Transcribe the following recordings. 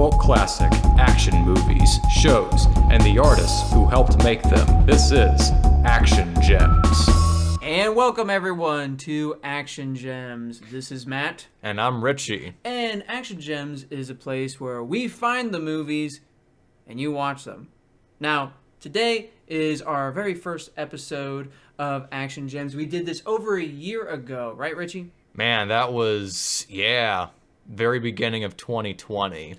cult classic, action movies, shows, and the artists who helped make them. This is Action Gems. And welcome everyone to Action Gems. This is Matt. And I'm Richie. And Action Gems is a place where we find the movies and you watch them. Now, today is our very first episode of Action Gems. We did this over a year ago, right, Richie? Man, that was, very beginning of 2020.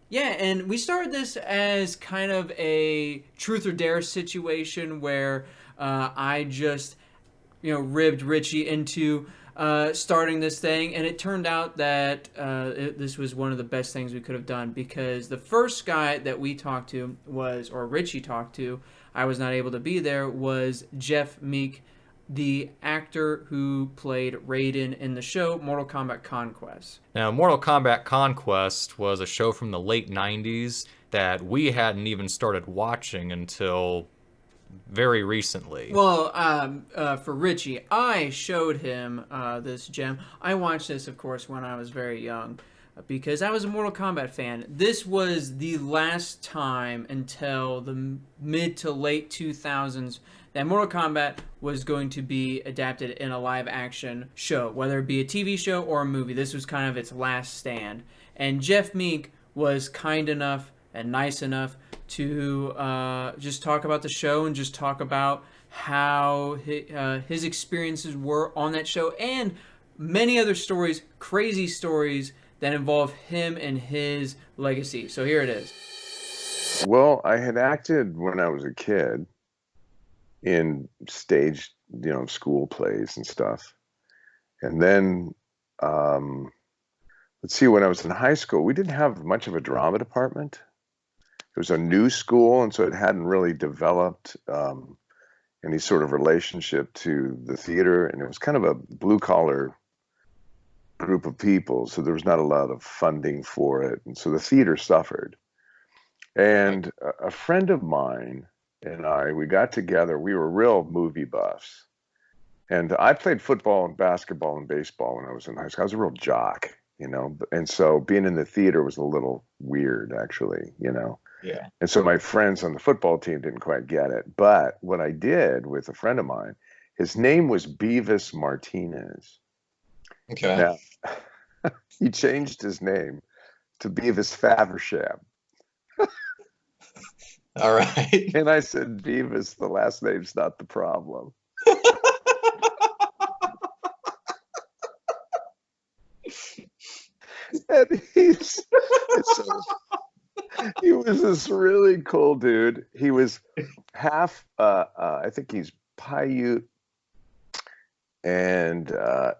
Yeah, and we started this as kind of a truth or dare situation where I just, ribbed Richie into starting this thing, and it turned out that this was one of the best things we could have done, because the first guy that we talked to Richie talked to, I was not able to be there, was Jeff Meek, the actor who played Raiden in the show Mortal Kombat Conquest. Now, Mortal Kombat Conquest was a show from the late 90s that we hadn't even started watching until very recently. Well, for Richie, I showed him this gem. I watched this, of course, when I was very young, because I was a Mortal Kombat fan. This was the last time until the mid to late 2000s that Mortal Kombat was going to be adapted in a live-action show, whether it be a TV show or a movie. This was kind of its last stand. And Jeff Meek was kind enough and nice enough to just talk about the show and just talk about how his experiences were on that show, and many other stories, crazy stories that involve him and his legacy. So here it is. Well, I had acted when I was a kid in staged, school plays and stuff. And then, let's see, when I was in high school, we didn't have much of a drama department. It was a new school, and so it hadn't really developed any sort of relationship to the theater, and it was kind of a blue-collar group of people, so there was not a lot of funding for it, and so the theater suffered. And a friend of mine and we got together. We were real movie buffs, and I played football and basketball and baseball when I was in high school. I was a real jock, and so being in the theater was a little weird, actually, Yeah. And so my friends on the football team didn't quite get it. But what I did with a friend of mine, his name was Beavis Martinez. Okay. Now, he changed his name to Beavis Faversham. All right. And I said, Beavis, the last name's not the problem. And he was this really cool dude. He was half, I think he's Paiute, and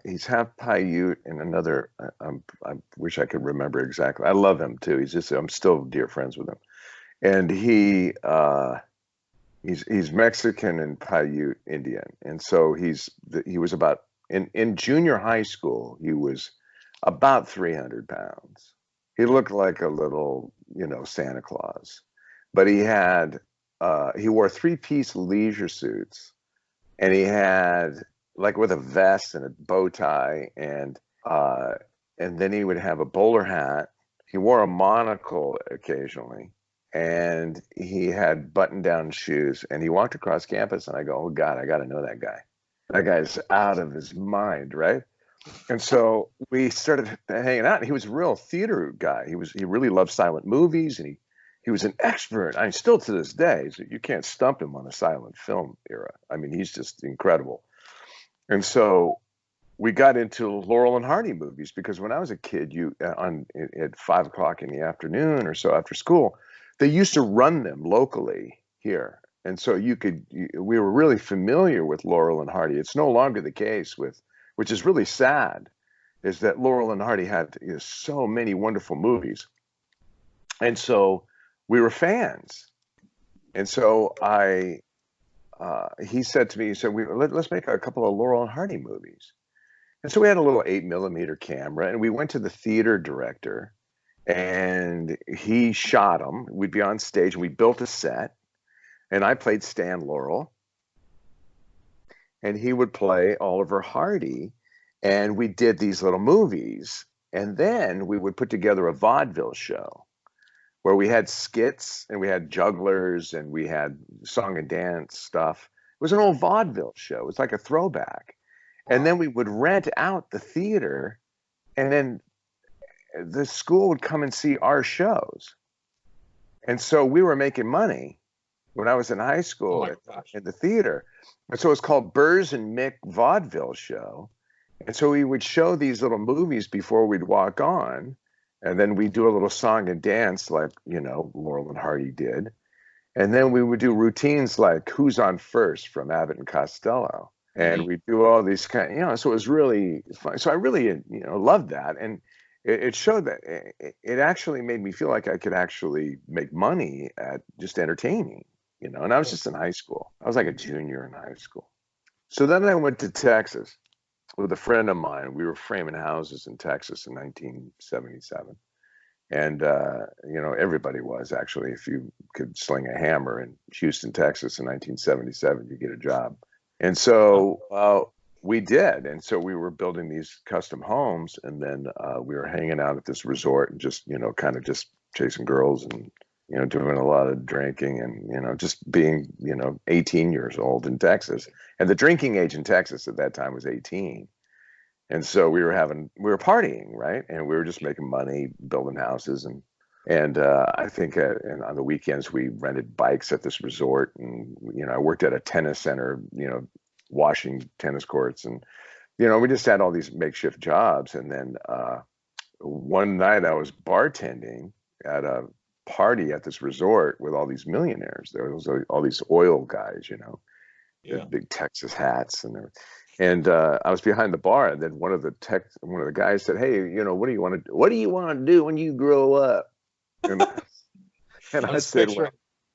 he's half Paiute and another, I wish I could remember exactly. I love him too. I'm still dear friends with him. And he's Mexican and Paiute Indian. And so he was about, in junior high school, he was about 300 pounds. He looked like a little, Santa Claus, but he wore 3-piece leisure suits, and he had, like, with a vest and a bow tie, and then he would have a bowler hat. He wore a monocle occasionally, and he had button-down shoes, and he walked across campus, and I go, oh God, I got to know that guy. That guy's out of his mind, right? And so we started hanging out, and he was a real theater guy. He really loved silent movies, and he was an expert. I mean, still to this day, you can't stump him on the silent film era. I mean, he's just incredible. And so we got into Laurel and Hardy movies, because when I was a kid, at 5 o'clock in the afternoon or so after school, they used to run them locally here. And so we were really familiar with Laurel and Hardy. It's no longer the case which is really sad, is that Laurel and Hardy had so many wonderful movies. And so we were fans. And so he said to me, let's make a couple of Laurel and Hardy movies. And so we had a little 8mm camera, and we went to the theater director, and he shot them. We'd be on stage, and we built a set, and I played Stan Laurel, and he would play Oliver Hardy, and we did these little movies, and then we would put together a vaudeville show where we had skits and we had jugglers and we had song and dance stuff. It was an old vaudeville show. It was like a throwback. And then we would rent out the theater, and then the school would come and see our shows. And so we were making money when I was in high school in the theater. And so it's called Burrs and Mick Vaudeville Show. And so we would show these little movies before we'd walk on. And then we'd do a little song and dance like, you know, Laurel and Hardy did. And then we would do routines like Who's on First from Abbott and Costello. And we do all these kind, you know, so it was really fun. So I really, you know, loved that. And it showed that it actually made me feel like I could actually make money at just entertaining, you know, and I was just in high school. I was like a junior in high school. So then I went to Texas with a friend of mine. We were framing houses in Texas in 1977. And, you know, everybody was actually, if you could sling a hammer in Houston, Texas in 1977, you get a job. And so we did. And so we were building these custom homes, and then we were hanging out at this resort and just, you know, kind of just chasing girls and, you know, doing a lot of drinking and, you know, just being, you know, 18 years old in Texas. And the drinking age in Texas at that time was 18. And so we were partying, right? And we were just making money, building houses. And I think and on the weekends we rented bikes at this resort, and you know I worked at a tennis center, you know, washing tennis courts, and you know we just had all these makeshift jobs. And then one night I was bartending at a party at this resort with all these millionaires. There was all these oil guys, you know, with big Texas hats and everything. And I was behind the bar, and then one of the guys said, "Hey, you know, what do you want to do when you grow up?" And I said,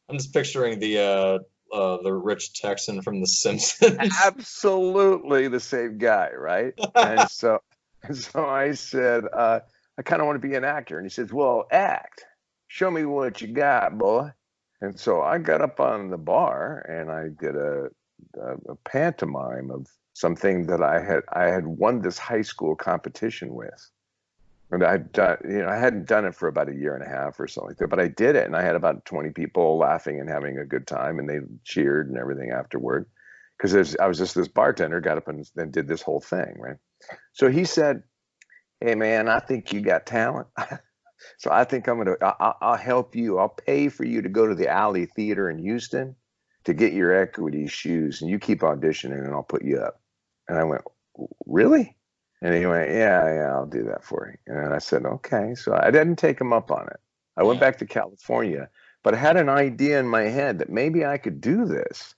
I'm just picturing the rich Texan from The Simpsons. Absolutely the same guy, right? and so I said, I kind of want to be an actor. And he says, "Well, act. Show me what you got, boy." And so I got up on the bar and I did a pantomime of something that I had won this high school competition with. And I hadn't done it for about a year and a half or something like that, but I did it, and I had about 20 people laughing and having a good time, and they cheered and everything afterward, because I was just this bartender, got up and then did this whole thing, right? So he said, "Hey man, I think you got talent. So I think I'll help you. I'll pay for you to go to the Alley Theater in Houston to get your equity shoes, and you keep auditioning, and I'll put you up." And I went, "Really?" And he went, yeah, I'll do that for you. And I said, okay. So I didn't take him up on it. I went back to California, but I had an idea in my head that maybe I could do this.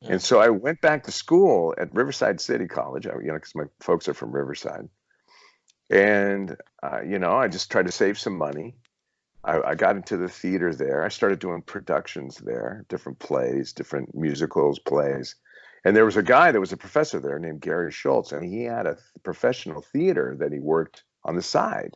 Yeah. And so I went back to school at Riverside City College, you know, because my folks are from Riverside. And, you know, I just tried to save some money. I got into the theater there. I started doing productions there, different plays, different musicals, plays. And there was a guy that was a professor there named Gary Schultz, and he had a professional theater that he worked on the side.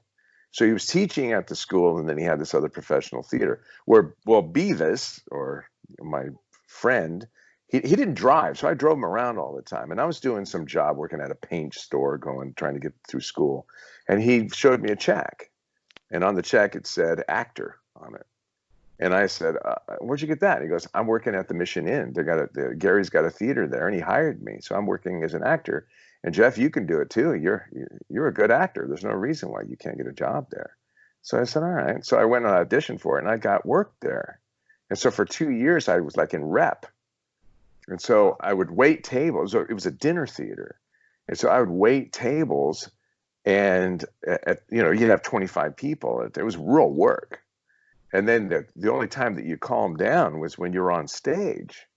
So he was teaching at the school, and then he had this other professional theater where, well, Beavis, or my friend, he didn't drive, so I drove him around all the time. And I was doing some job working at a paint store, trying to get through school. And he showed me a check, and on the check it said actor on it. And I said, "Where'd you get that?" He goes, "I'm working at the Mission Inn. Gary's got a theater there, and he hired me, so I'm working as an actor. And Jeff, you can do it too. You're a good actor. There's no reason why you can't get a job there." So I said, "All right." So I went and auditioned for it, and I got work there. And so for 2 years, I was like in rep. And so I would wait tables. It was a dinner theater, and so I would wait tables, and you know, you'd have 25 people. It was real work. And then the only time that you calm down was when you're on stage.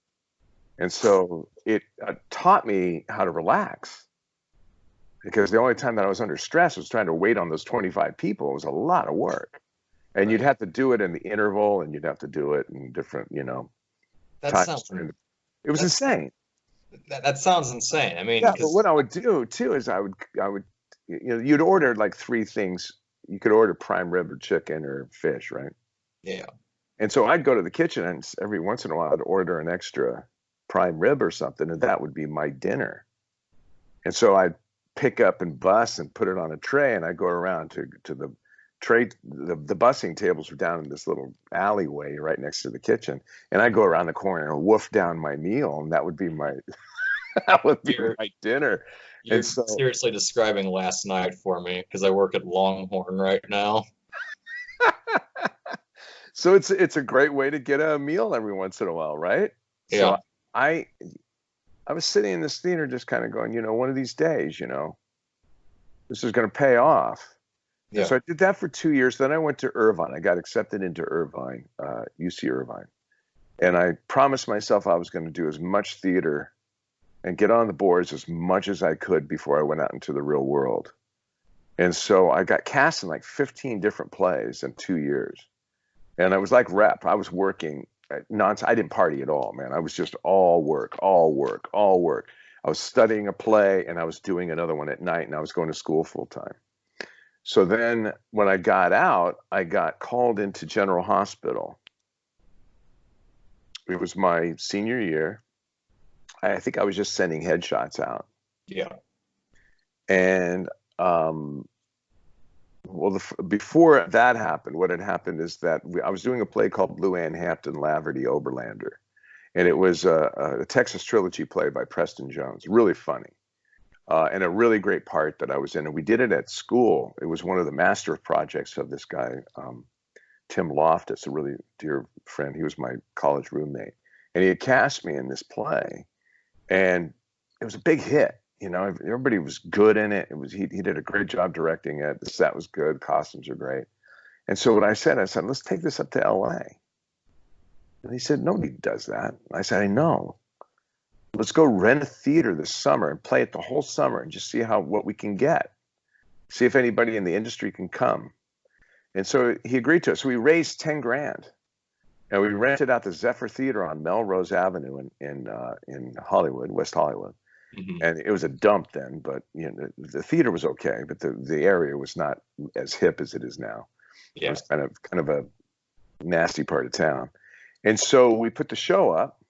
And so it taught me how to relax, because the only time that I was under stress was trying to wait on those 25 people. It was a lot of work. And you'd have to do it in the interval, and you'd have to do it in different, you know, times. It was insane. That sounds insane. I mean, yeah, but what I would do too is I would, you know, you'd order like 3 things. You could order prime rib or chicken or fish, right? Yeah. And so I'd go to the kitchen, and every once in a while I'd order an extra prime rib or something, and that would be my dinner. And so I'd pick up and bus and put it on a tray, and I'd go around to the the busing tables were down in this little alleyway right next to the kitchen, and I go around the corner and woof down my meal, and that would be my that would be You're my dinner. And you're so seriously describing last night for me because I work at Longhorn right now. so it's a great way to get a meal every once in a while, right? Yeah. So I I was sitting in this theater just kind of going, one of these days, this is going to pay off. And Yeah. so I did that for 2 years. Then I went to Irvine. I got accepted into Irvine, UC Irvine. And I promised myself I was going to do as much theater and get on the boards as much as I could before I went out into the real world. And so I got cast in like 15 different plays in 2 years. And I was like rep. I was working I didn't party at all, man. I was just all work, all work, all work. I was studying a play and I was doing another one at night, and I was going to school full time. So then when I got out, I got called into General Hospital. It was my senior year. I think I was just sending headshots out. Yeah. And before that happened, what had happened is that I was doing a play called Lou Ann Hampton Laverty Oberlander. And it was a Texas trilogy play by Preston Jones. Really funny. And a really great part that I was in. And we did it at school. It was one of the master projects of this guy, Tim Loftus, a really dear friend. He was my college roommate. And he had cast me in this play. And it was a big hit. Everybody was good in it. He did a great job directing it. The set was good. Costumes are great. And so what I said, let's take this up to LA. And he said, nobody does that. I said, I know. Let's go rent a theater this summer and play it the whole summer and just see what we can get. See if anybody in the industry can come. And so he agreed to it. So we raised 10 grand. And we rented out the Zephyr Theater on Melrose Avenue in Hollywood, West Hollywood. Mm-hmm. And it was a dump then, but the theater was okay, but the area was not as hip as it is now. Yeah. It was kind of a nasty part of town. And so we put the show up,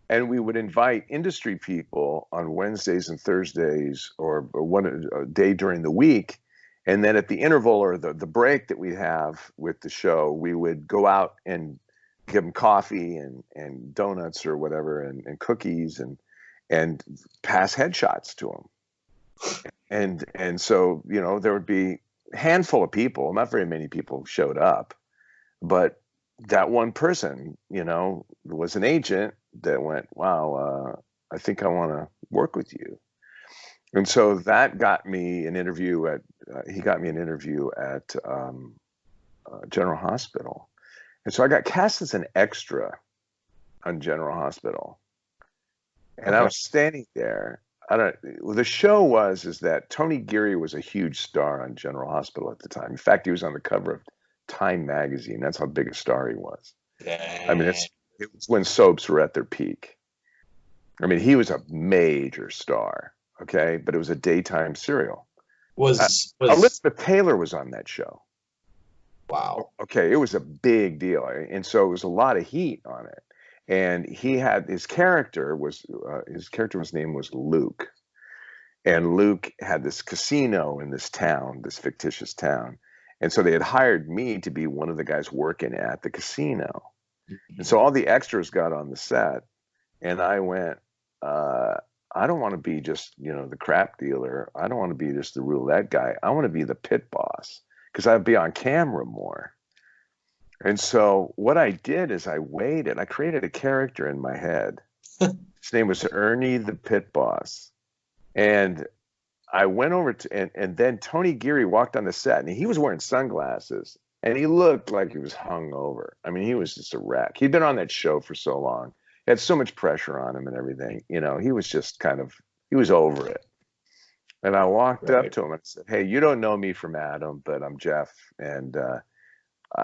and we would invite industry people on Wednesdays and Thursdays or one day during the week. And then at the interval or the break that we have with the show, we would go out and give them coffee and donuts or whatever and cookies and pass headshots to them. And so, there would be a handful of people, not very many people showed up, but that one person, was an agent that went, wow, I think I want to work with you. And so that got me an interview at General Hospital. And so I got cast as an extra on General Hospital. And Okay. I was standing there. The show is that Tony Geary was a huge star on General Hospital at the time. In fact, he was on the cover of Time magazine. That's how big a star he was. I mean, it was when soaps were at their peak. I mean, he was a major star, okay? But it was a daytime serial. Was Elizabeth Taylor was on that show. Wow. Okay, it was a big deal. And so it was a lot of heat on it. And he had his character's name was Luke. And Luke had this casino in this town, this fictitious town. And so they had hired me to be one of the guys working at the casino. And so all the extras got on the set, and I went, I don't want to be just, the crap dealer. I don't want to be just the roulette guy. I want to be the pit boss because I'd be on camera more. And so what I did is I waited. I created a character in my head. His name was Ernie the Pit Boss. And I went over and then Tony Geary walked on the set, and he was wearing sunglasses, and he looked like he was hungover. I mean, he was just a wreck. He'd been on that show for so long. He had so much pressure on him and everything. He was just he was over it. And I walked up to him and said, hey, you don't know me from Adam, but I'm Jeff. And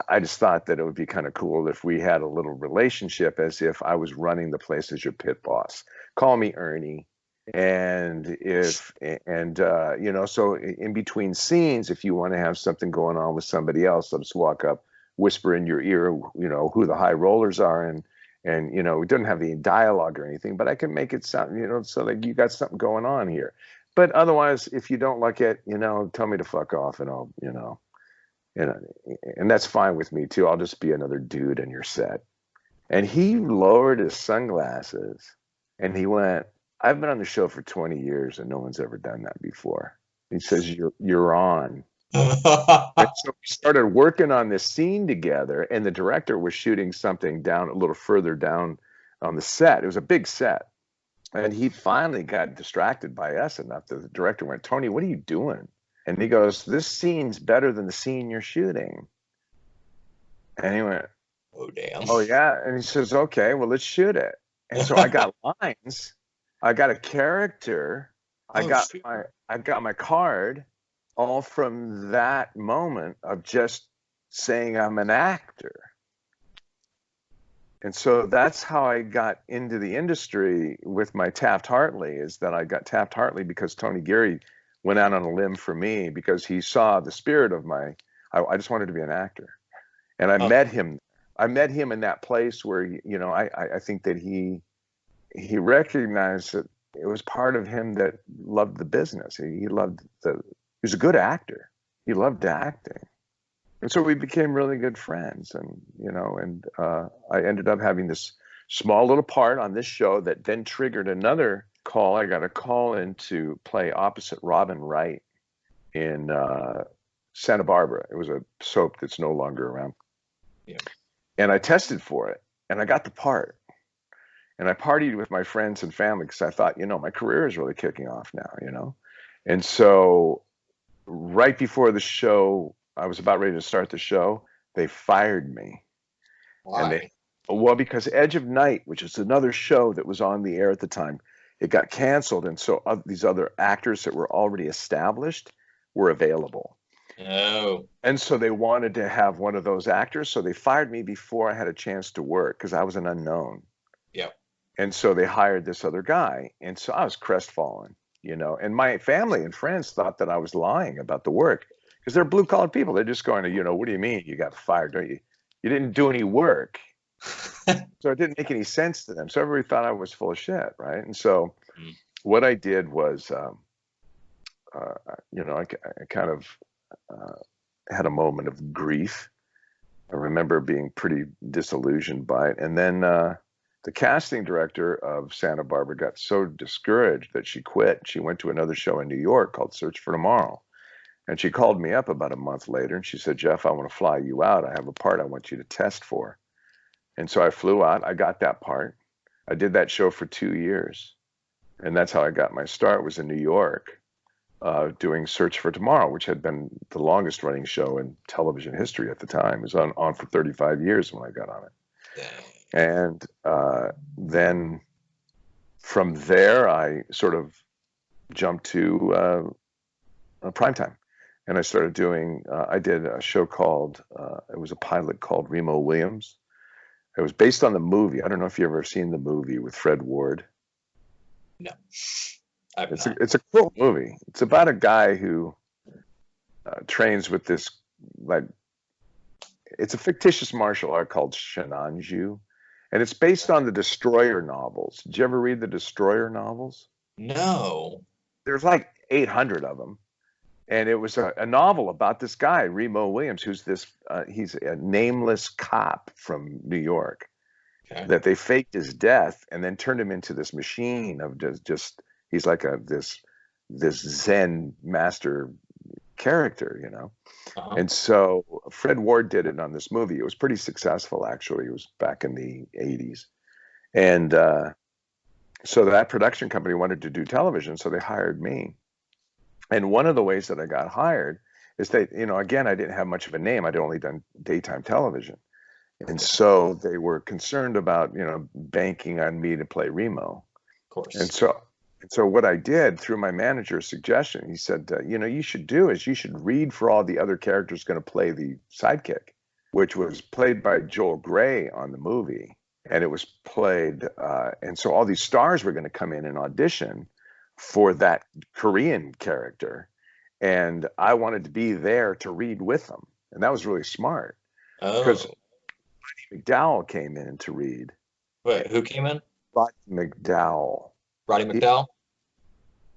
I just thought that it would be kind of cool if we had a little relationship as if I was running the place as your pit boss. Call me Ernie. And so in between scenes, if you want to have something going on with somebody else, I'll just walk up, whisper in your ear, who the high rollers are. And we don't have any dialogue or anything, but I can make it sound, so that you got something going on here. But otherwise, if you don't like it, tell me to fuck off and I'll And that's fine with me too. I'll just be another dude in your set. And he lowered his sunglasses and he went, I've been on the show for 20 years and no one's ever done that before. He says, you're on. And so we started working on this scene together, and the director was shooting something down a little further down on the set. It was a big set. And he finally got distracted by us enough that the director went, Tony, what are you doing? And he goes, this scene's better than the scene you're shooting. And he went, oh, damn. oh, yeah. And he says, okay, well, let's shoot it. And so I got lines. I got a character. I got my card, all from that moment of just saying I'm an actor. And so that's how I got into the industry with my Taft-Hartley, is that I got Taft-Hartley because Tony Geary went out on a limb for me because he saw the spirit of I just wanted to be an actor. And I met him. I met him in that place where, I think that he recognized that it was part of him that loved the business. He was a good actor. He loved acting. And so we became really good friends, and I ended up having this small little part on this show that then triggered another call. I got a call in to play opposite Robin Wright in Santa Barbara. It was a soap that's no longer around. Yeah. And I tested for it, and I got the part. And I partied with my friends and family because I thought, my career is really kicking off now, And so right before the show, I was about ready to start the show, they fired me. Why? Because Edge of Night, which is another show that was on the air at the time, it got canceled. And so these other actors that were already established were available. Oh. And so they wanted to have one of those actors. So they fired me before I had a chance to work because I was an unknown. Yep. And so they hired this other guy. And so I was crestfallen, and my family and friends thought that I was lying about the work because they're blue collar people. They're just going to, what do you mean you got fired? Don't you? You didn't do any work. So it didn't make any sense to them. So everybody thought I was full of shit. Right. And so what I did was, I kind of had a moment of grief. I remember being pretty disillusioned by it. And then, the casting director of Santa Barbara got so discouraged that she quit. She went to another show in New York called Search for Tomorrow. And she called me up about a month later and she said, Jeff, I want to fly you out. I have a part I want you to test for. And so I flew out. I got that part. I did that show for 2 years. And that's how I got my start, was in New York, doing Search for Tomorrow, which had been the longest running show in television history at the time. It was on for 35 years when I got on it. Dang. And then from there, I sort of jumped to primetime. And I started doing, I did a show called, it was a pilot called Remo Williams. It was based on the movie. I don't know if you've ever seen the movie with Fred Ward. No. It's a cool movie. It's about a guy who trains with this, it's a fictitious martial art called Shinanju. And it's based on the Destroyer novels. Did you ever read the Destroyer novels? No. There's 800 of them. And it was a novel about this guy, Remo Williams, who's he's a nameless cop from New York. Okay. That they faked his death and then turned him into this machine of just he's like this Zen master character, Uh-huh. And so Fred Ward did it on this movie. It was pretty successful, actually. It was back in the 80s. And so that production company wanted to do television, so they hired me. And one of the ways that I got hired is that, again, I didn't have much of a name. I'd only done daytime television. And so they were concerned about, banking on me to play Remo. Of course. And so what I did, through my manager's suggestion, he said, you should read for all the other characters going to play the sidekick, which was played by Joel Grey on the movie. And it was played, and so all these stars were going to come in and audition for that Korean character. And I wanted to be there to read with them. And that was really smart. Oh. Because Roddy McDowall came in to read. Wait, who came in? Roddy McDowall. Roddy McDowall?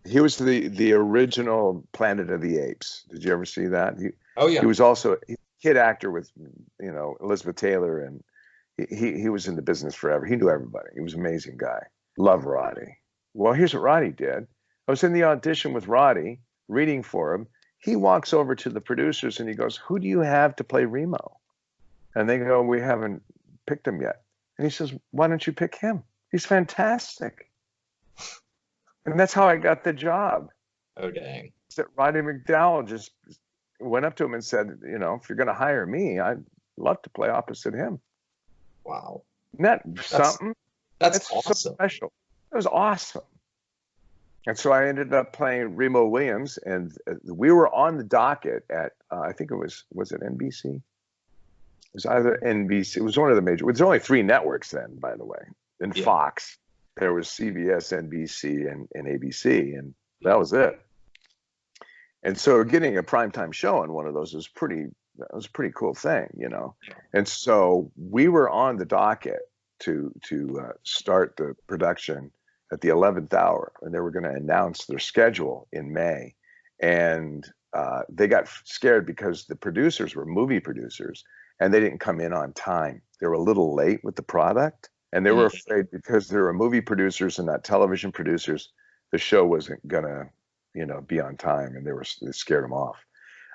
He was the original Planet of the Apes. Did you ever see that? Oh, yeah. He was also kid actor with, Elizabeth Taylor, and he was in the business forever. He knew everybody. He was an amazing guy. Love Roddy. Well, here's what Roddy did. I was in the audition with Roddy, reading for him. He walks over to the producers and he goes, "Who do you have to play Remo?" And they go, "We haven't picked him yet." And he says, "Why don't you pick him? He's fantastic." And that's how I got the job. Oh, dang. That Roddy McDowell just went up to him and said, "If you're going to hire me, I'd love to play opposite him." Wow. Isn't that something? That's So awesome. special. It was awesome. And so I ended up playing Remo Williams, and we were on the docket at, I think it was it NBC? It was either NBC. It was one of the major. There's only 3 networks then, by the way. And Yeah. Fox. There was CBS, NBC, and ABC, and that was it. And so getting a primetime show on one of those was a pretty cool thing, Yeah. And so we were on the docket to start the production at the 11th hour, and they were going to announce their schedule in May. And they got scared because the producers were movie producers, and they didn't come in on time. They were a little late with the product, and they were afraid because there were movie producers and not television producers, the show wasn't going to, be on time, and they scared them off.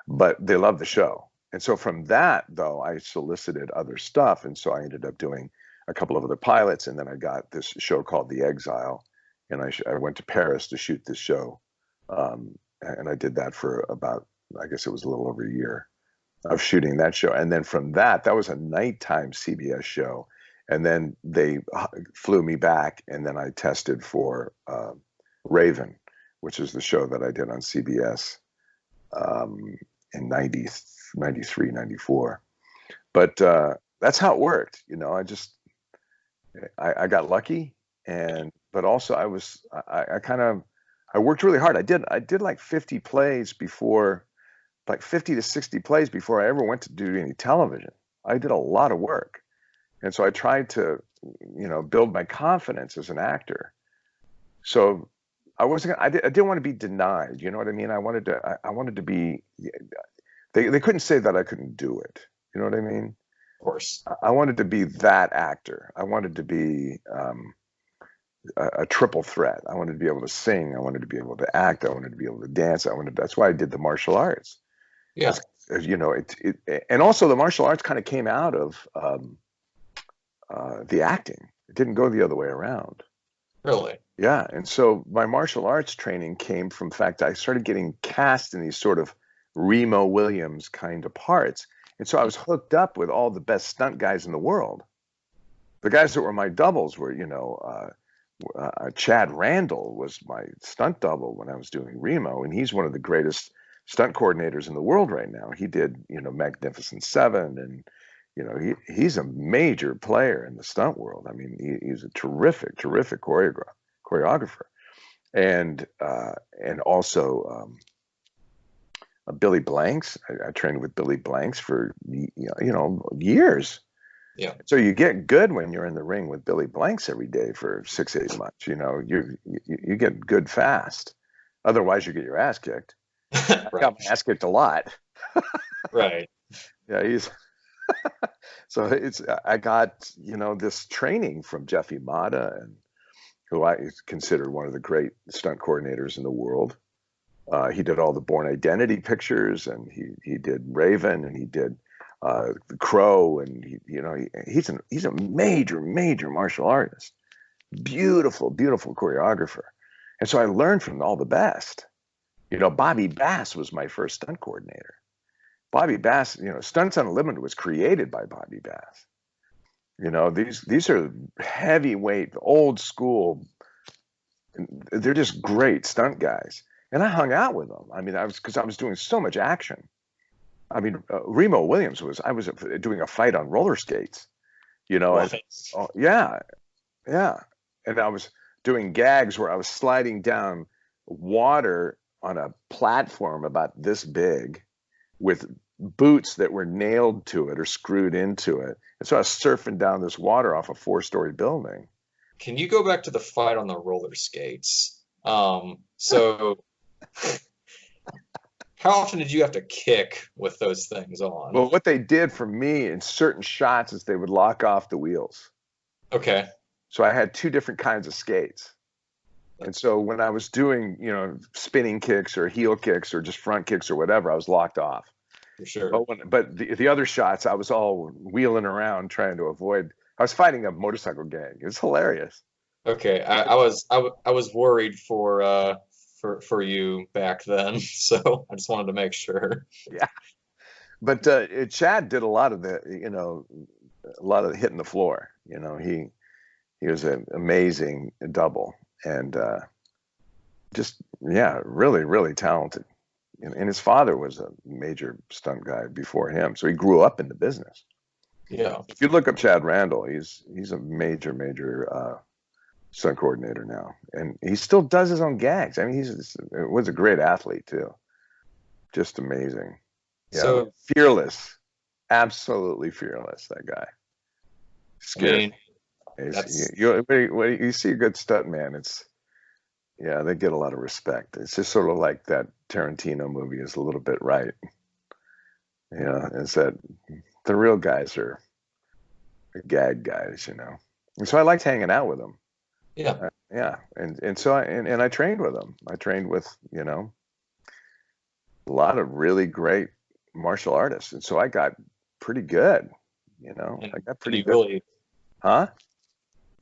But they loved the show. And so from that, though, I solicited other stuff. And so I ended up doing a couple of other pilots. And then I got this show called The Exile. And I went to Paris to shoot this show. And I did that for about, I guess it was a little over a year of shooting that show. And then from that was a nighttime CBS show. And then they flew me back. And then I tested for Raven, which is the show that I did on CBS in 93, 94. But that's how it worked. I got lucky, but also I worked really hard. I did like 50 plays before, like 50 to 60 plays before I ever went to do any television. I did a lot of work. And so I tried to, build my confidence as an actor. So I didn't want to be denied. You know what I mean? I wanted to be, they couldn't say that I couldn't do it. You know what I mean? Of course. I wanted to be that actor. I wanted to be a triple threat. I wanted to be able to sing. I wanted to be able to act. I wanted to be able to dance. That's why I did the martial arts. Yeah. And also the martial arts kind of came out of the acting. It didn't go the other way around. Really? Yeah. And so my martial arts training came from the fact that I started getting cast in these sort of Remo Williams kind of parts. And so I was hooked up with all the best stunt guys in the world. The guys that were my doubles were, Chad Randall was my stunt double when I was doing Remo, and he's one of the greatest stunt coordinators in the world right now. He did, Magnificent Seven, and he's a major player in the stunt world. I mean, he's a terrific choreographer, and also Billy Blanks. I trained with Billy Blanks for years. Yeah. So you get good when you're in the ring with Billy Blanks every day for 6-8 months. You get good fast. Otherwise, you get your ass kicked. I got my ass kicked a lot. Right. Yeah, he's. So I got this training from Jeff Imada, and who I consider one of the great stunt coordinators in the world. He did all the Born Identity pictures, and he did Raven, and he did The Crow, and he's a major martial artist, beautiful choreographer. And so I learned from all the best. Bobby Bass was my first stunt coordinator. Bobby Bass, Stunts Unlimited was created by Bobby Bass. These are heavyweight, old school. They're just great stunt guys. And I hung out with them. I mean, because I was doing so much action. I mean, Remo Williams I was doing a fight on roller skates, Right. Yeah. And I was doing gags where I was sliding down water on a platform about this big with boots that were nailed to it or screwed into it. And so I was surfing down this water off a 4-story building. Can you go back to the fight on the roller skates? So how often did you have to kick with those things on? Well, what they did for me in certain shots is they would lock off the wheels. Okay. So I had two different kinds of skates. And so when I was doing, spinning kicks or heel kicks or just front kicks or whatever, I was locked off. For sure. But the other shots, I was all wheeling around trying to avoid. I was fighting a motorcycle gang. It was hilarious. Okay. I was worried for you back then, so I just wanted to make sure. Yeah. But Chad did a lot of the hitting the floor. He was an amazing double and just really, really talented. And his father was a major stunt guy before him, so he grew up in the business. Yeah. If you look up Chad Randall, he's a major stunt coordinator now, and he still does his own gags. I mean, was a great athlete too, just amazing. Yeah, So fearless, absolutely fearless. That guy. Scary. When you see a good stunt man, they get a lot of respect. It's just sort of like that Tarantino movie is a little bit right. Is that the real guys are gag guys, And so I liked hanging out with them. yeah. And so I trained with them. I trained with, a lot of really great martial artists. And so I got pretty good, I got pretty good. Really, Huh?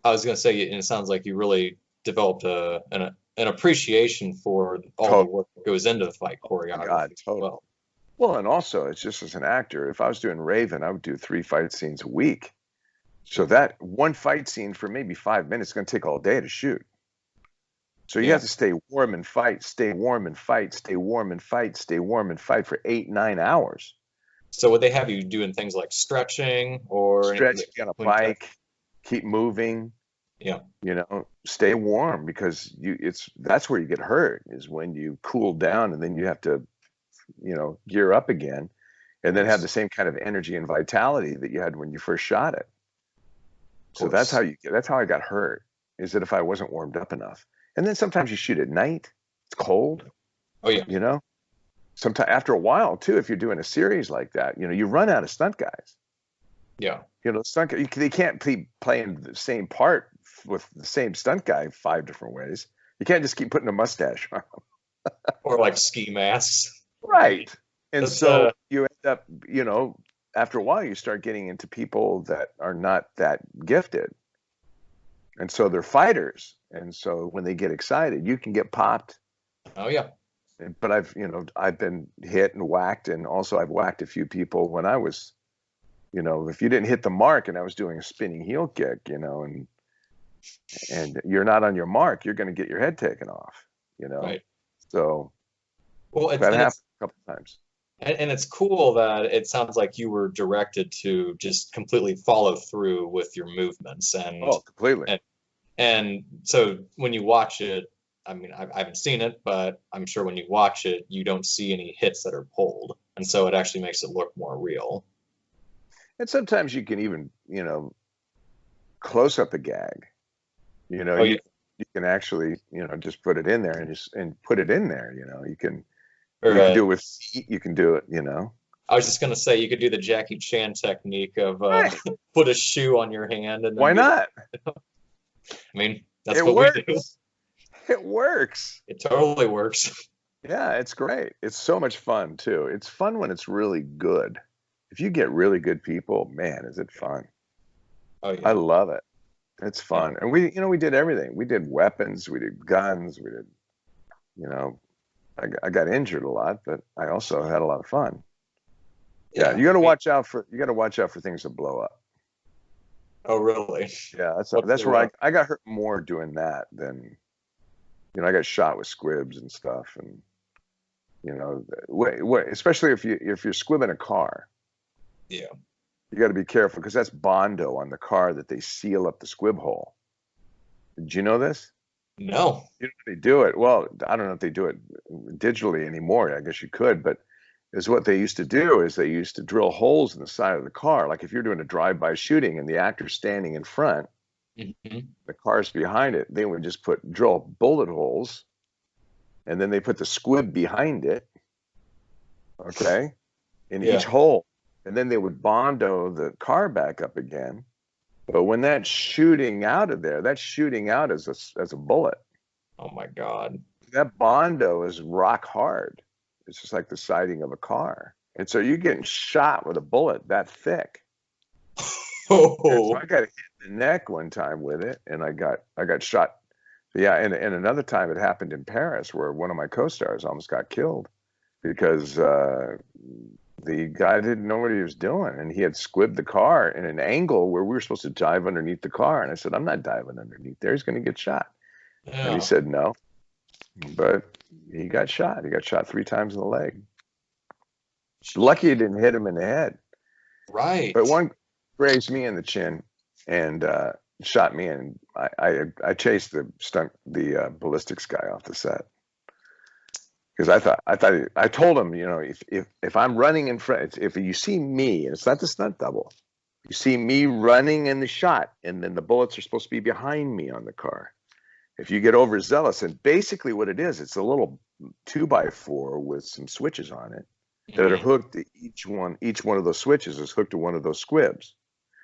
I was gonna say, and it sounds like you really developed an appreciation for all the work that goes into the fight choreography. God, totally. Well, and also it's just as an actor, if I was doing Raven, I would do 3 fight scenes a week. So that one fight scene for maybe 5 minutes is going to take all day to shoot. So you have to stay warm and fight, stay warm and fight, stay warm and fight, stay warm and fight for 8-9 hours. So would they have you doing things like stretching or stretch on a bike, keep moving? Yeah. Stay warm because that's where you get hurt is when you cool down and then you have to, gear up again and then have the same kind of energy and vitality that you had when you first shot it. So that's how I got hurt, is that if I wasn't warmed up enough. And then sometimes you shoot at night, it's cold. Oh yeah. Sometimes after a while too, if you're doing a series like that, you run out of stunt guys. Yeah. Stunt guys, they can't be playing the same part with the same stunt guy 5 different ways. You can't just keep putting a mustache on them. Or like ski masks. Right. And so you end up, after a while, you start getting into people that are not that gifted. And so they're fighters. And so when they get excited, you can get popped. Oh, yeah. But I've been hit and whacked. And also I've whacked a few people when I was, if you didn't hit the mark and I was doing a spinning heel kick, and you're not on your mark, you're going to get your head taken off, Right. So that happened a couple times. And it's cool that it sounds like you were directed to just completely follow through with your movements completely. And so when you watch it, I mean, I haven't seen it, but I'm sure when you watch it, you don't see any hits that are pulled, and so it actually makes it look more real. And sometimes you can even, close up a gag. You can actually, just put it in there and put it in there. You can. You can do it with feet. You can do it, I was just going to say, you could do the Jackie Chan technique of put a shoe on your hand. And why not? I mean, that's what we do. It works. It totally works. Yeah, it's great. It's so much fun, too. It's fun when it's really good. If you get really good people, man, is it fun. Oh, yeah. I love it. It's fun. And we did everything. We did weapons. We did guns. We did, I got injured a lot, but I also had a lot of fun. Yeah, you got to watch out for things that blow up. Oh, really? Yeah, that's where I got hurt more doing that than, I got shot with squibs and stuff, and especially if you're squibbing a car. Yeah. You got to be careful because that's Bondo on the car that they seal up the squib hole. Did you know this? No. They do it. Well, I don't know if they do it digitally anymore. I guess you could, but is what they used to do is they used to drill holes in the side of the car. Like if you're doing a drive-by shooting and the actor's standing in front, the car's behind it, they would just drill bullet holes, and then they put the squib behind it, okay, in Yeah. each hole. And then they would Bondo the car back up again. But when that's shooting out of there, that's shooting out as a bullet. Oh my God. That Bondo is rock hard. It's just like the siding of a car. And so you're getting shot with a bullet that thick. And so Oh. I got hit in the neck one time with it, and I got shot. Yeah, and another time it happened in Paris where one of my co-stars almost got killed because the guy didn't know what he was doing, and he had squibbed the car in an angle where we were supposed to dive underneath the car. And I said, I'm not diving underneath there. He's going to get shot. And he Yeah. said no. But he got shot. He got shot 3 times in the leg. Lucky it didn't hit him in the head. Right. But one grazed me in the chin and shot me, and I chased the ballistics guy off the set because I told him, you know, if I'm running in front, if you see me, and it's not the stunt double, you see me running in the shot, and then the bullets are supposed to be behind me on the car. If you get overzealous, and basically what it is, it's a little 2x4 with some switches on it that are hooked to each one of those switches is hooked to one of those squibs.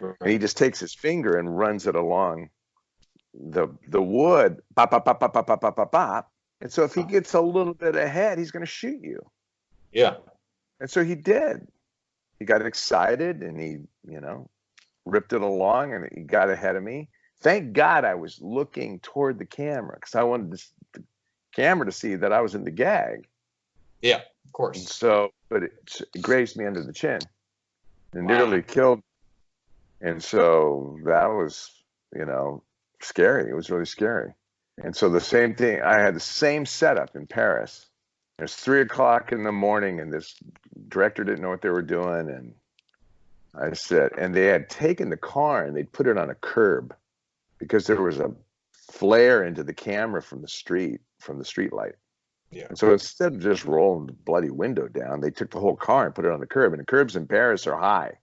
And he just takes his finger and runs it along the wood, bop, bop, bop, bop, bop, bop, bop, bop, bop. And so if he gets a little bit ahead, he's going to shoot you. Yeah. And so he did. He got excited and he, you know, ripped it along and he got ahead of me. Thank God I was looking toward the camera because I wanted the camera to see that I was in the gag. Yeah, of And course. so, but it grazed me under the chin and Wow. nearly killed me. And so that was, you know, scary. It was really scary. And so the same thing, I had the same setup in Paris. It was 3 o'clock in the morning and this director didn't know what they were doing. And I said, and they had taken the car and they'd put it on a curb because there was a flare into the camera from the street light. Yeah. And so instead of just rolling the bloody window down, they took the whole car and put it on the curb. And the curbs in Paris are high.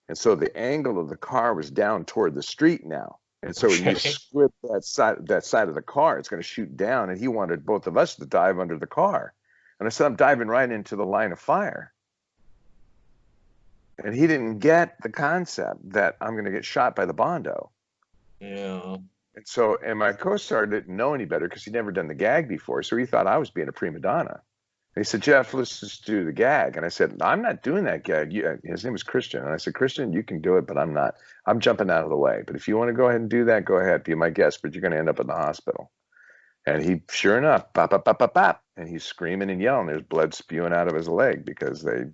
And so the angle of the car was down toward the street now. And so when you squib that side of the car, it's going to shoot down. And he wanted both of us to dive under the car. And I said, I'm diving right into the line of fire. And he didn't get the concept that I'm going to get shot by the Bondo. Yeah. And so, and my co-star didn't know any better because he'd never done the gag before. So he thought I was being a prima donna. And he said, Jeff, let's just do the gag. And I said, I'm not doing that gag. His name was Christian. And I said, Christian, you can do it, but I'm not. I'm jumping out of the way. But if you want to go ahead and do that, go ahead. Be my guest, but you're going to end up in the hospital. And he, sure enough, bop, bop, bop, bop, bop. And he's screaming and yelling. There's blood spewing out of his leg because they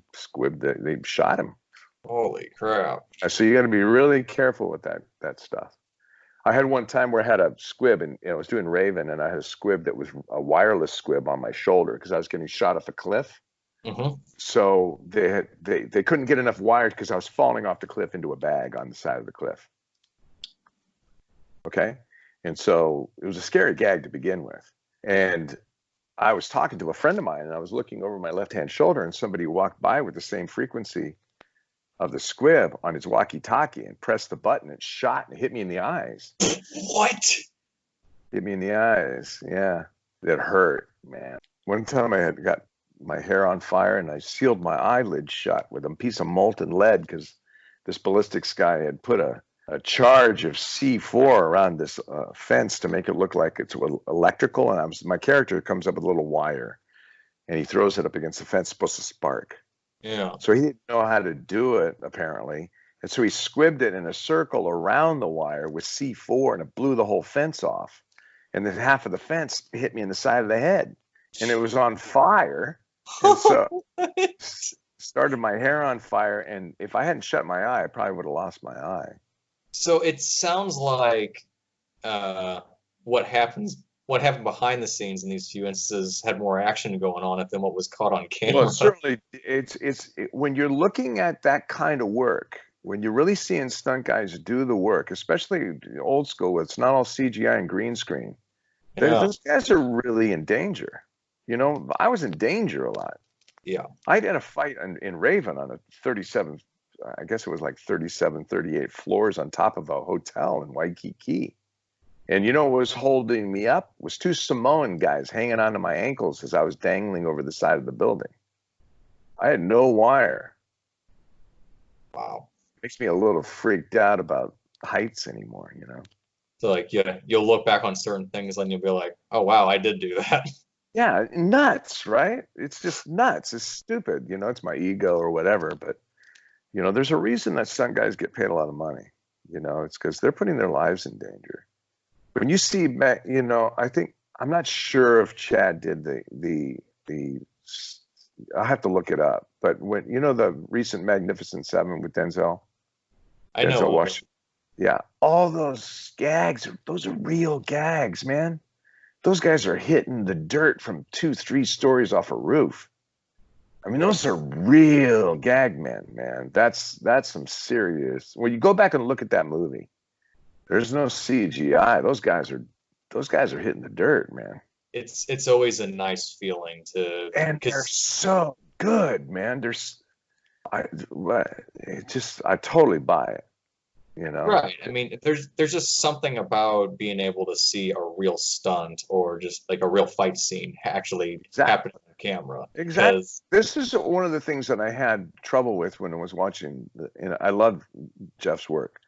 shot him. Holy crap. So you got to be really careful with that stuff. I had one time where I had a squib, and I was doing Raven, and I had a squib that was a wireless squib on my shoulder because I was getting shot off a cliff. Mm-hmm. So they couldn't get enough wires because I was falling off the cliff into a bag on the side of the cliff. Okay, and so it was a scary gag to begin with. And I was talking to a friend of mine, and I was looking over my left-hand shoulder, and somebody walked by with the same frequency of the squib on his walkie-talkie and pressed the button and shot and hit me in the eyes. What? Hit me in the eyes. Yeah. It hurt, man. One time I had got my hair on fire and I sealed my eyelid shut with a piece of molten lead because this ballistics guy had put a charge of C4 around this fence to make it look like it's electrical. And my character comes up with a little wire and he throws it up against the fence, supposed to spark. Yeah. So he didn't know how to do it, apparently. And so he squibbed it in a circle around the wire with C4, and it blew the whole fence off. And then half of the fence hit me in the side of the head. And it was on fire. And so started my hair on fire. And if I hadn't shut my eye, I probably would have lost my eye. So it sounds like what happened behind the scenes in these few instances had more action going on it than what was caught on camera. Well, certainly, it's when you're looking at that kind of work, when you're really seeing stunt guys do the work, especially old school, it's not all CGI and green screen. Yeah. Those guys are really in danger. You know, I was in danger a lot. Yeah. I had a fight in Raven on a 37, I guess it was like 37, 38 floors on top of a hotel in Waikiki. And you know what was holding me up was 2 Samoan guys hanging onto my ankles as I was dangling over the side of the building. I had no wire. Wow. Makes me a little freaked out about heights anymore, you know? So like, yeah, you'll look back on certain things and you'll be like, oh wow, I did do that. Yeah, nuts, right? It's just nuts. It's stupid. You know, it's my ego or whatever. But, you know, there's a reason that stunt guys get paid a lot of money. You know, it's because they're putting their lives in danger. When you see, you know, I think, I'm not sure if Chad did the, I'll have to look it up. But when, you know, the recent Magnificent Seven with Denzel, I Denzel know of it. Washington. Yeah, all those gags, those are real gags, man. Those guys are hitting the dirt from 2, 3 stories off a roof. I mean, those are real gag men, man. That's some serious. When you go back and look at that movie, there's no CGI. Those guys are hitting the dirt, man. It's always a nice feeling to, And they're because so good, man. I, I totally buy it. You know, right. I mean, there's just something about being able to see a real stunt or just like a real fight scene actually exactly. happen on camera. Exactly. Because This is one of the things that I had trouble with when I was watching, and I love Jeff's work.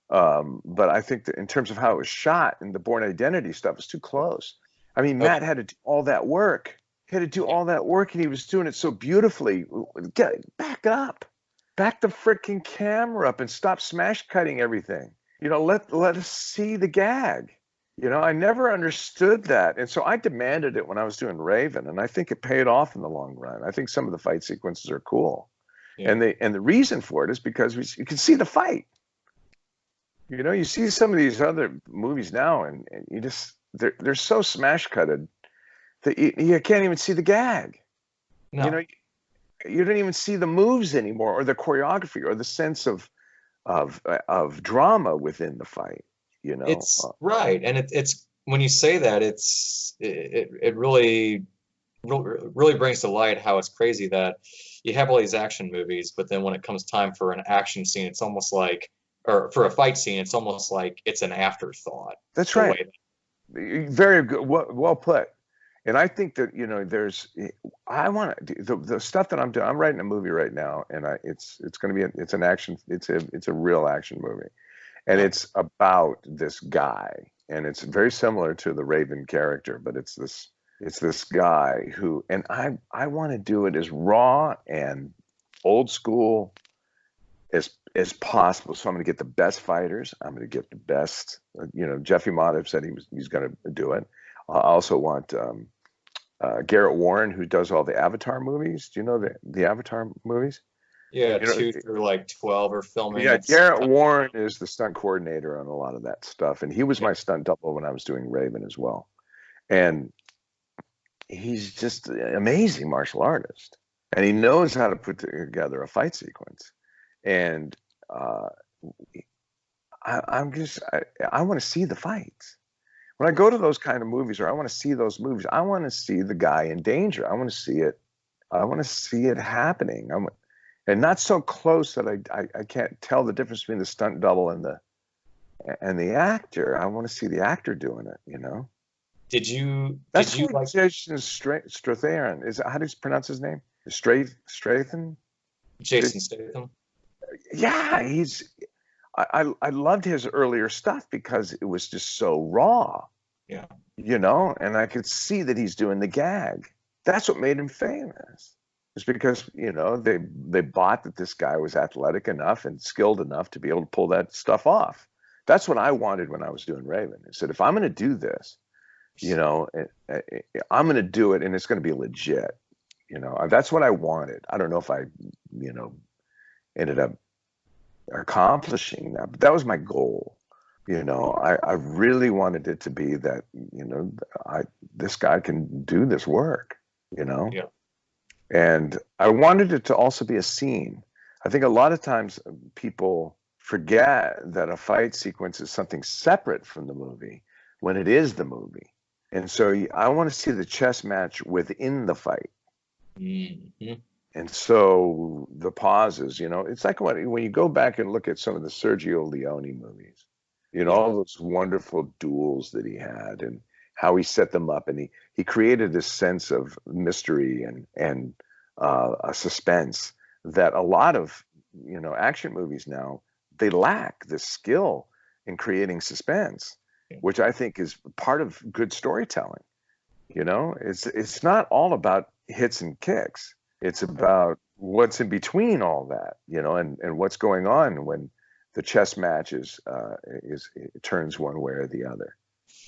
But I think that in terms of how it was shot and the Born Identity stuff is too close. I mean, oh Matt had to do all that work. He had to do all that work, and he was doing it so beautifully. Back up, back the freaking camera up, and stop smash cutting everything. You know, let us see the gag. You know, I never understood that, and so I demanded it when I was doing Raven, and I think it paid off in the long run. I think some of the fight sequences are cool, yeah, and the reason for it is because you can see the fight. You know, you see some of these other movies now, and you just they're so smash cutted that you can't even see the gag. You no, know, you don't even see the moves anymore, or the choreography, or the sense of drama within the fight. You know, it's right, and it's when you say that, it really brings to light how it's crazy that you have all these action movies, but then when it comes time for an action scene, it's almost like, or for a fight scene, it's almost like it's an afterthought. that's The right. way, Very good. Well put. And I think that, you know, I want to the stuff that I'm doing. I'm writing a movie right now, and it's going to be it's an action. It's a real action movie, and oh, it's about this guy, and it's very similar to the Raven character, but it's this guy who, and I want to do it as raw and old school as possible. So I'm going to get the best fighters. I'm going to get the best. You know, Jeffy Motiv said he's going to do it. I also want Garrett Warren, who does all the Avatar movies. Do you know the Avatar movies? yeah, You know, 2 through like 12 are filming. yeah, It's Garrett Warren is the stunt coordinator on a lot of that stuff, and he was yeah, my stunt double when I was doing Raven as well. And he's just an amazing martial artist, and he knows how to put together a fight sequence. And uh, I want to see the fights. When I go to those kind of movies, or I want to see those movies, I want to see the guy in danger. I want to see it. I want to see it happening. And not so close that I can't tell the difference between the stunt double and the actor. I want to see the actor doing it. You know. did That's you why like Jason Strathairn is. How do you pronounce his name? Strathairn. Jason Statham? Yeah, I loved his earlier stuff because it was just so raw, Yeah, you know, and I could see that he's doing the gag. That's what made him famous. It's because, you know, they bought that this guy was athletic enough and skilled enough to be able to pull that stuff off. That's what I wanted when I was doing Raven. I said, if I'm going to do this, you know, I'm going to do it, and it's going to be legit. You know, that's what I wanted. I don't know if I, you know, ended up accomplishing that, but that was my goal. You know, I really wanted it to be that, you know, this guy can do this work, you know, yeah, and I wanted it to also be a scene. I think a lot of times people forget that a fight sequence is something separate from the movie when it is the movie. And so I want to see the chess match within the fight. hmm And so the pauses, you know, it's like when you go back and look at some of the Sergio Leone movies, you know, yeah, all those wonderful duels that he had and how he set them up, and he created this sense of mystery and a suspense that a lot of action movies now, they lack the skill in creating suspense, which I think is part of good storytelling. It's not all about hits and kicks. It's about what's in between all that, and what's going on when the chess match it turns one way or the other.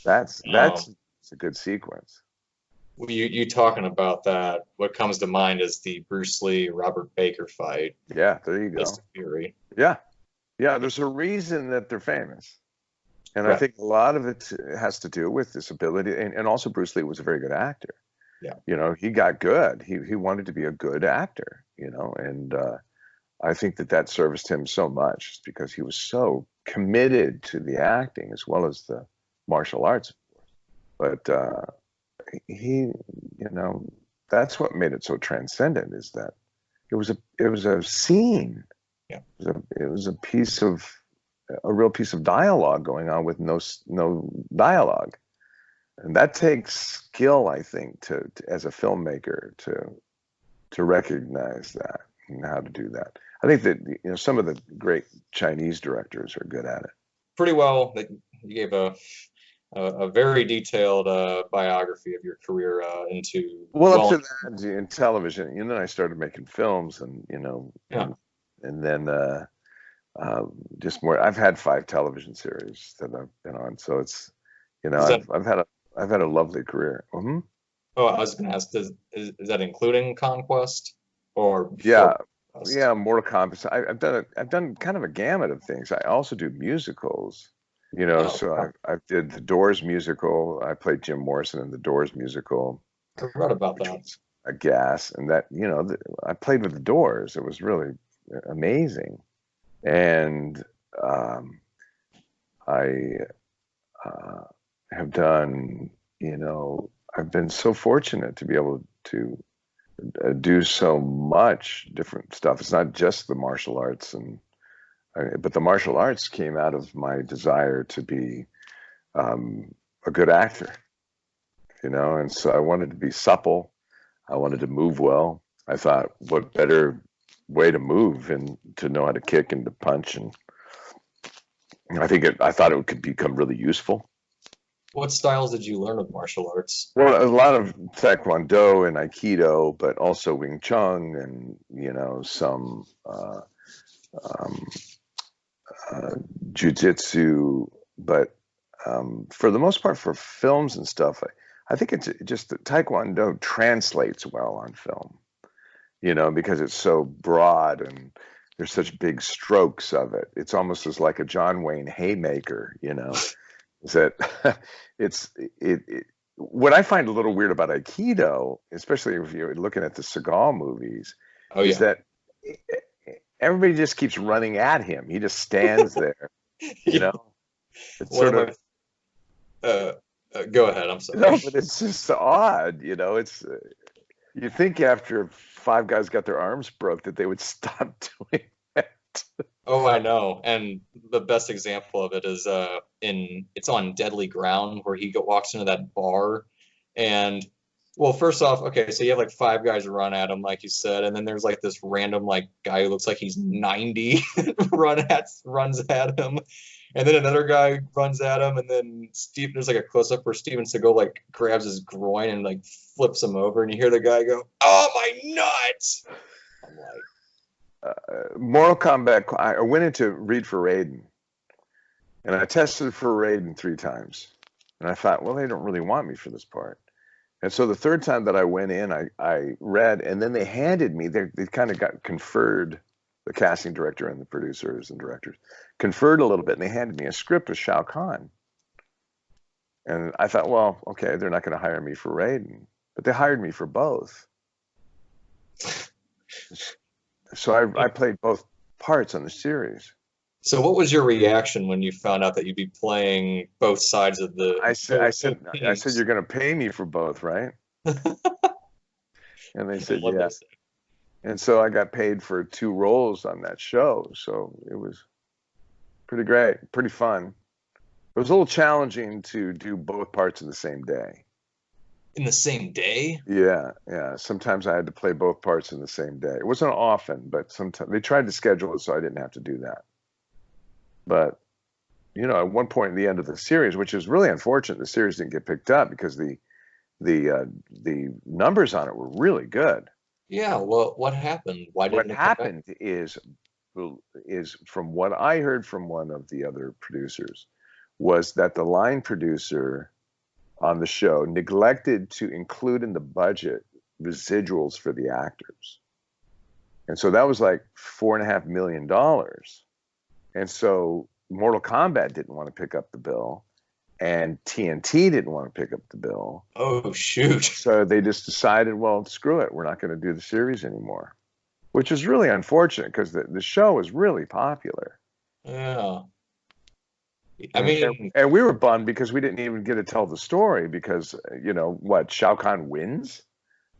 That's a good sequence. You talking about that? What comes to mind is the Bruce Lee Robert Baker fight. Yeah, there you go. Fist of Fury. Yeah. There's a reason that they're famous, and Right. I think a lot of it has to do with this ability, and also Bruce Lee was a very good actor. Yeah. He got good. He wanted to be a good actor. And I think that serviced him so much because he was so committed to the acting as well as the martial arts. But he, that's what made it so transcendent, is that it was a scene. Yeah. It was a real piece of dialogue going on with no dialogue. And that takes skill, I think, to as a filmmaker to recognize that and how to do that. I think that some of the great Chinese directors are good at it. Pretty well. You gave a very detailed biography of your career into up to that in television. Then I started making films, and and then just more. I've had 5 television series that I've been on, so it's I've had a lovely career. Mm-hmm. Oh, I was going to ask, is that including Conquest or? Yeah, Mortal Kombat. I've done kind of a gamut of things. I also do musicals. So I did the Doors musical. I played Jim Morrison in the Doors musical. I read about that. A gas, and that I played with the Doors. It was really amazing, and I have done. I've been so fortunate to be able to do so much different stuff. It's not just the martial arts, but the martial arts came out of my desire to be a good actor, and so I wanted to be supple. I wanted to move well. I thought, what better way to move and to know how to kick and to punch, and I thought it could become really useful. What styles did you learn of martial arts? Well, a lot of Taekwondo and Aikido, but also Wing Chun and some Jiu-Jitsu. But for the most part, for films and stuff, I think it's just that Taekwondo translates well on film, because it's so broad and there's such big strokes of it. It's almost as like a John Wayne haymaker, is that what I find a little weird about Aikido, especially if you're looking at the Seagal movies, is that everybody just keeps running at him. He just stands there, It's sort of. Go ahead. I'm sorry. No, but it's just odd, It's you think after 5 guys got their arms broke that they would stop doing that. Oh, I know. And the best example of it is it's on Deadly Ground, where he walks into that bar, and well, first off, okay, so you have like 5 guys run at him, like you said, and then there's like this random guy who looks like he's 90 runs at him, and then another guy runs at him, and then there's like a close up where Steven Seagal grabs his groin and flips him over, and you hear the guy go, "Oh my nuts!" I'm like. Mortal Kombat, I went in to read for Raiden, and I tested for Raiden 3 times, and I thought, well, they don't really want me for this part. And so the 3rd time that I went in, I read, and then they handed me, they kind of got conferred, the casting director and the producers and directors conferred a little bit, and they handed me a script of Shao Kahn. And I thought, well, okay, they're not going to hire me for Raiden, but they hired me for both. So I played both parts on the series. So what was your reaction when you found out that you'd be playing both sides of the? I said, you're going to pay me for both, right? And they said, yeah. And so I got paid for 2 roles on that show. So it was pretty great, pretty fun. It was a little challenging to do both parts in the same day. In the same day? Yeah, yeah. Sometimes I had to play both parts in the same day. It wasn't often, but sometimes they tried to schedule it so I didn't have to do that. But at one point in the end of the series, which is really unfortunate, the series didn't get picked up because the numbers on it were really good. Yeah, well, what happened? Why What didn't it come back? happened is from what I heard from one of the other producers was that the line producer on the show neglected to include in the budget residuals for the actors. And so that was like $4.5 million. And so Mortal Kombat didn't want to pick up the bill, and TNT didn't want to pick up the bill. Oh, shoot. So they just decided, well, screw it, we're not going to do the series anymore, which is really unfortunate because the show was really popular. Yeah. I And, mean, and we were bummed because we didn't even get to tell the story because, what, Shao Kahn wins?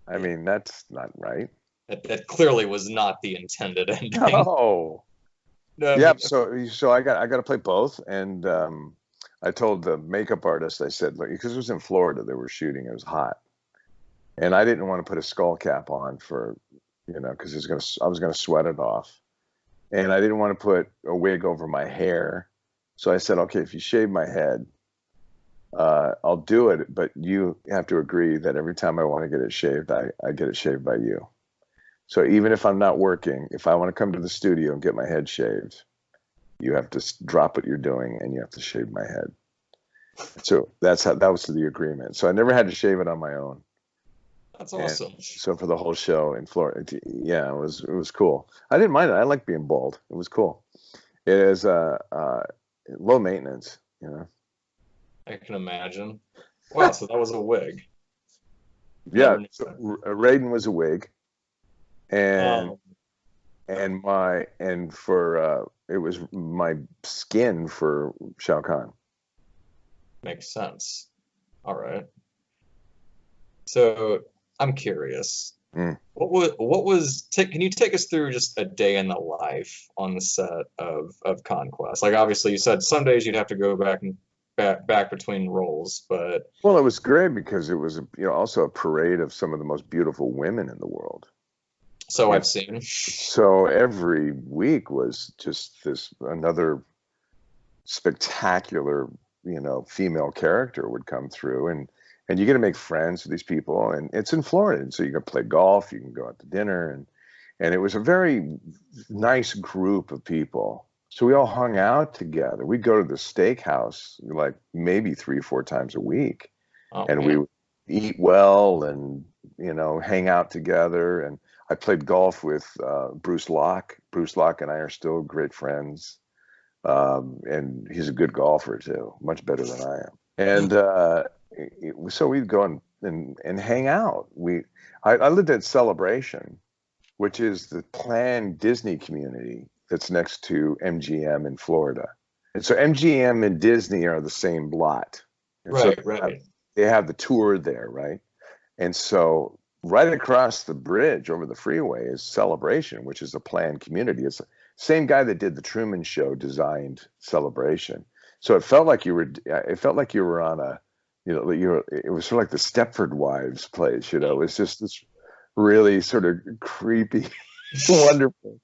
I mean, that's not right. that clearly was not the intended ending. No. No, Yeah, so I got to play both, and I told the makeup artist, I said, look, because it was in Florida, they were shooting, it was hot, and I didn't want to put a skull cap on for, because I was gonna sweat it off, and I didn't want to put a wig over my hair, so I said, okay, if you shave my head, I'll do it, but you have to agree that every time I want to get it shaved, I get it shaved by you. So even if I'm not working, if I want to come to the studio and get my head shaved, you have to drop what you're doing and you have to shave my head. So that was the agreement. So I never had to shave it on my own. that's And awesome. so for the whole show in Florida, yeah, it was cool. I didn't mind it. I like being bald. It was cool. It is low maintenance, I can imagine. Wow, so that was a wig. Yeah. Never knew So that. Raiden was a wig, and Um, for it was my skin for Shao Kahn. makes sense. All right. So I'm curious. Mm. Can you take us through just a day in the life on the set of Conquest? Like obviously you said some days you'd have to go back between roles, but Well, it was great because it was also a parade of some of the most beautiful women in the world. so And I've seen. so every week was just this another spectacular, female character would come through, and you get to make friends with these people, and it's in Florida, and so you can play golf, you can go out to dinner, and it was a very nice group of people. So we all hung out together. We'd go to the steakhouse like maybe 3 or 4 times a week, Oh and we man. would eat well and hang out together. And I played golf with Bruce Locke. Bruce Locke and I are still great friends, and he's a good golfer too, much better than I am. And so we'd go and hang out. I lived at Celebration, which is the planned Disney community that's next to MGM in Florida. And so MGM and Disney are the same lot. And so Right. they have the tour there, right? And so right across the bridge over the freeway is Celebration, which is a planned community. It's the same guy that did the Truman Show designed Celebration. So it felt like you were on a, it was sort of like the Stepford Wives place, It was just this really sort of creepy, wonderful.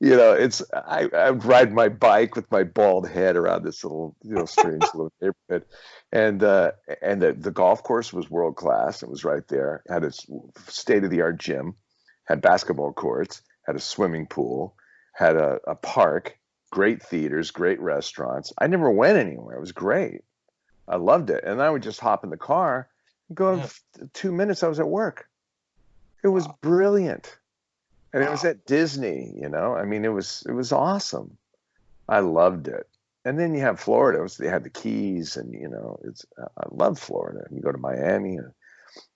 I would ride my bike with my bald head around this little, strange little neighborhood, and the golf course was world class. It was right there. Had a state of the art gym, had basketball courts, had a swimming pool, had a park, great theaters, great restaurants. I never went anywhere. It was great. I loved it, and I would just hop in the car, go in Yeah. 2 minutes. I was at work. It was Wow. brilliant. And it was Wow. at Disney, I mean, it was awesome. I loved it. And then you have Florida. They had the Keys, and I love Florida. And you go to Miami, and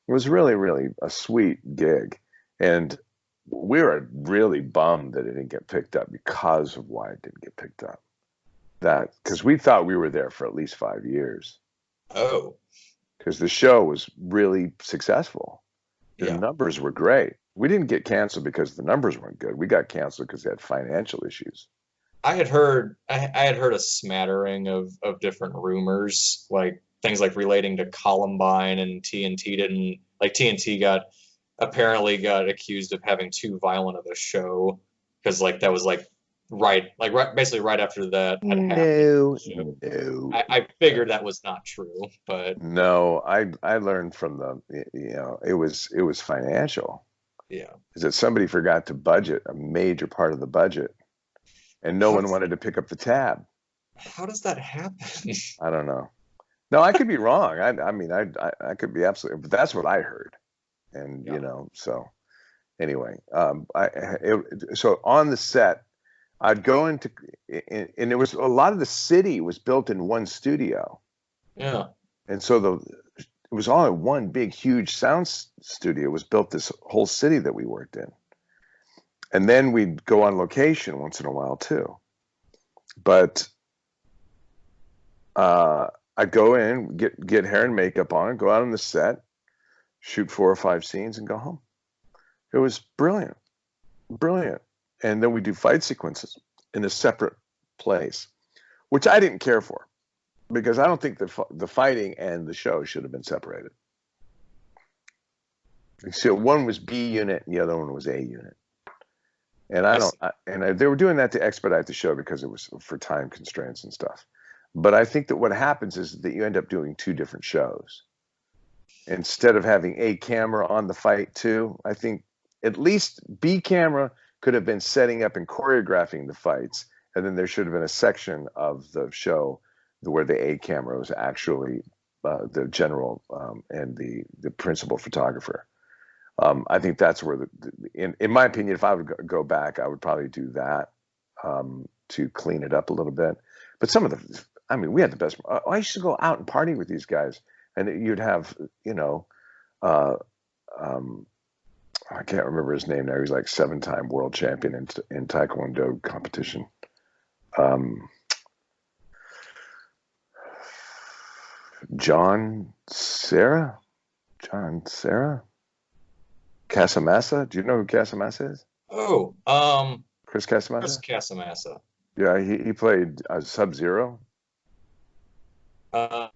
it was really, really a sweet gig. And we were really bummed that it didn't get picked up because of why it didn't get picked up. That because we thought we were there for at least 5 years Oh, because the show was really successful. The yeah. numbers were great. We didn't get canceled because the numbers weren't good. We got canceled because they had financial issues. I had heard a smattering of different rumors. Like things like relating to Columbine, and TNT didn't like TNT got apparently got accused of having too violent of a show because like that was like basically right after that had happened. I figured that was not true, but No, I learned from it was financial. yeah. Is that somebody forgot to budget a major part of the budget, and no one wanted to pick up the tab. How does that happen? I don't know. No, I could be wrong. I mean, I could be absolutely, but that's what I heard. And Yeah. so anyway, so on the set, I'd go and it was a lot of the city was built in one studio, Yeah. and so it was all in one big huge sound studio. Was built this whole city that we worked in, and then we'd go on location once in a while too. But I'd go in, get hair and makeup on, go out on the set, shoot 4 or 5 scenes, and go home. It was brilliant, brilliant. And then we do fight sequences in a separate place, which I didn't care for, because I don't think the fighting and the show should have been separated. So one was B unit and the other one was A unit. And they were doing that to expedite the show because it was for time constraints and stuff. But I think that what happens is that you end up doing 2 different shows. Instead of having A camera on the fight too, I think at least B camera could have been setting up and choreographing the fights, and then there should have been a section of the show where the A camera was actually the general and the principal photographer. I think that's where in my opinion, if I would go back, I would probably do that to clean it up a little bit. But we had the best. I used to go out and party with these guys, and you'd have, I can't remember his name now. He was like 7-time world champion in Taekwondo competition. John Serra? Casamassa? Do you know who Casamassa is? Oh, Chris Casamassa? Chris Casamassa. Yeah, he played Sub-Zero. I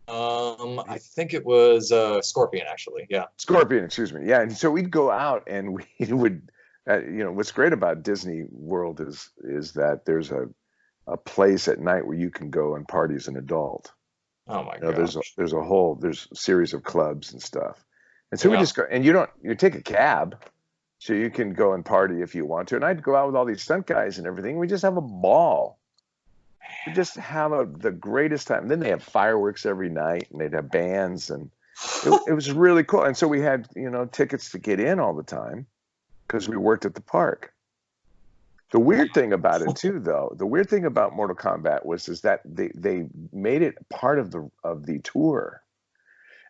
think it was Scorpion, actually. Yeah. Scorpion, excuse me. Yeah, and so we'd go out and we would, what's great about Disney World is that there's a place at night where you can go and party as an adult. Oh my gosh. There's a series of clubs and stuff, and so we just go, and you take a cab, so you can go and party if you want to. And I'd go out with all these stunt guys and everything. We just have a ball. We just have the greatest time. And then they have fireworks every night, and they'd have bands, and it was really cool. And so we had, tickets to get in all the time because we worked at the park. The weird thing about it too, though, the weird thing about Mortal Kombat is that they made it part of the tour.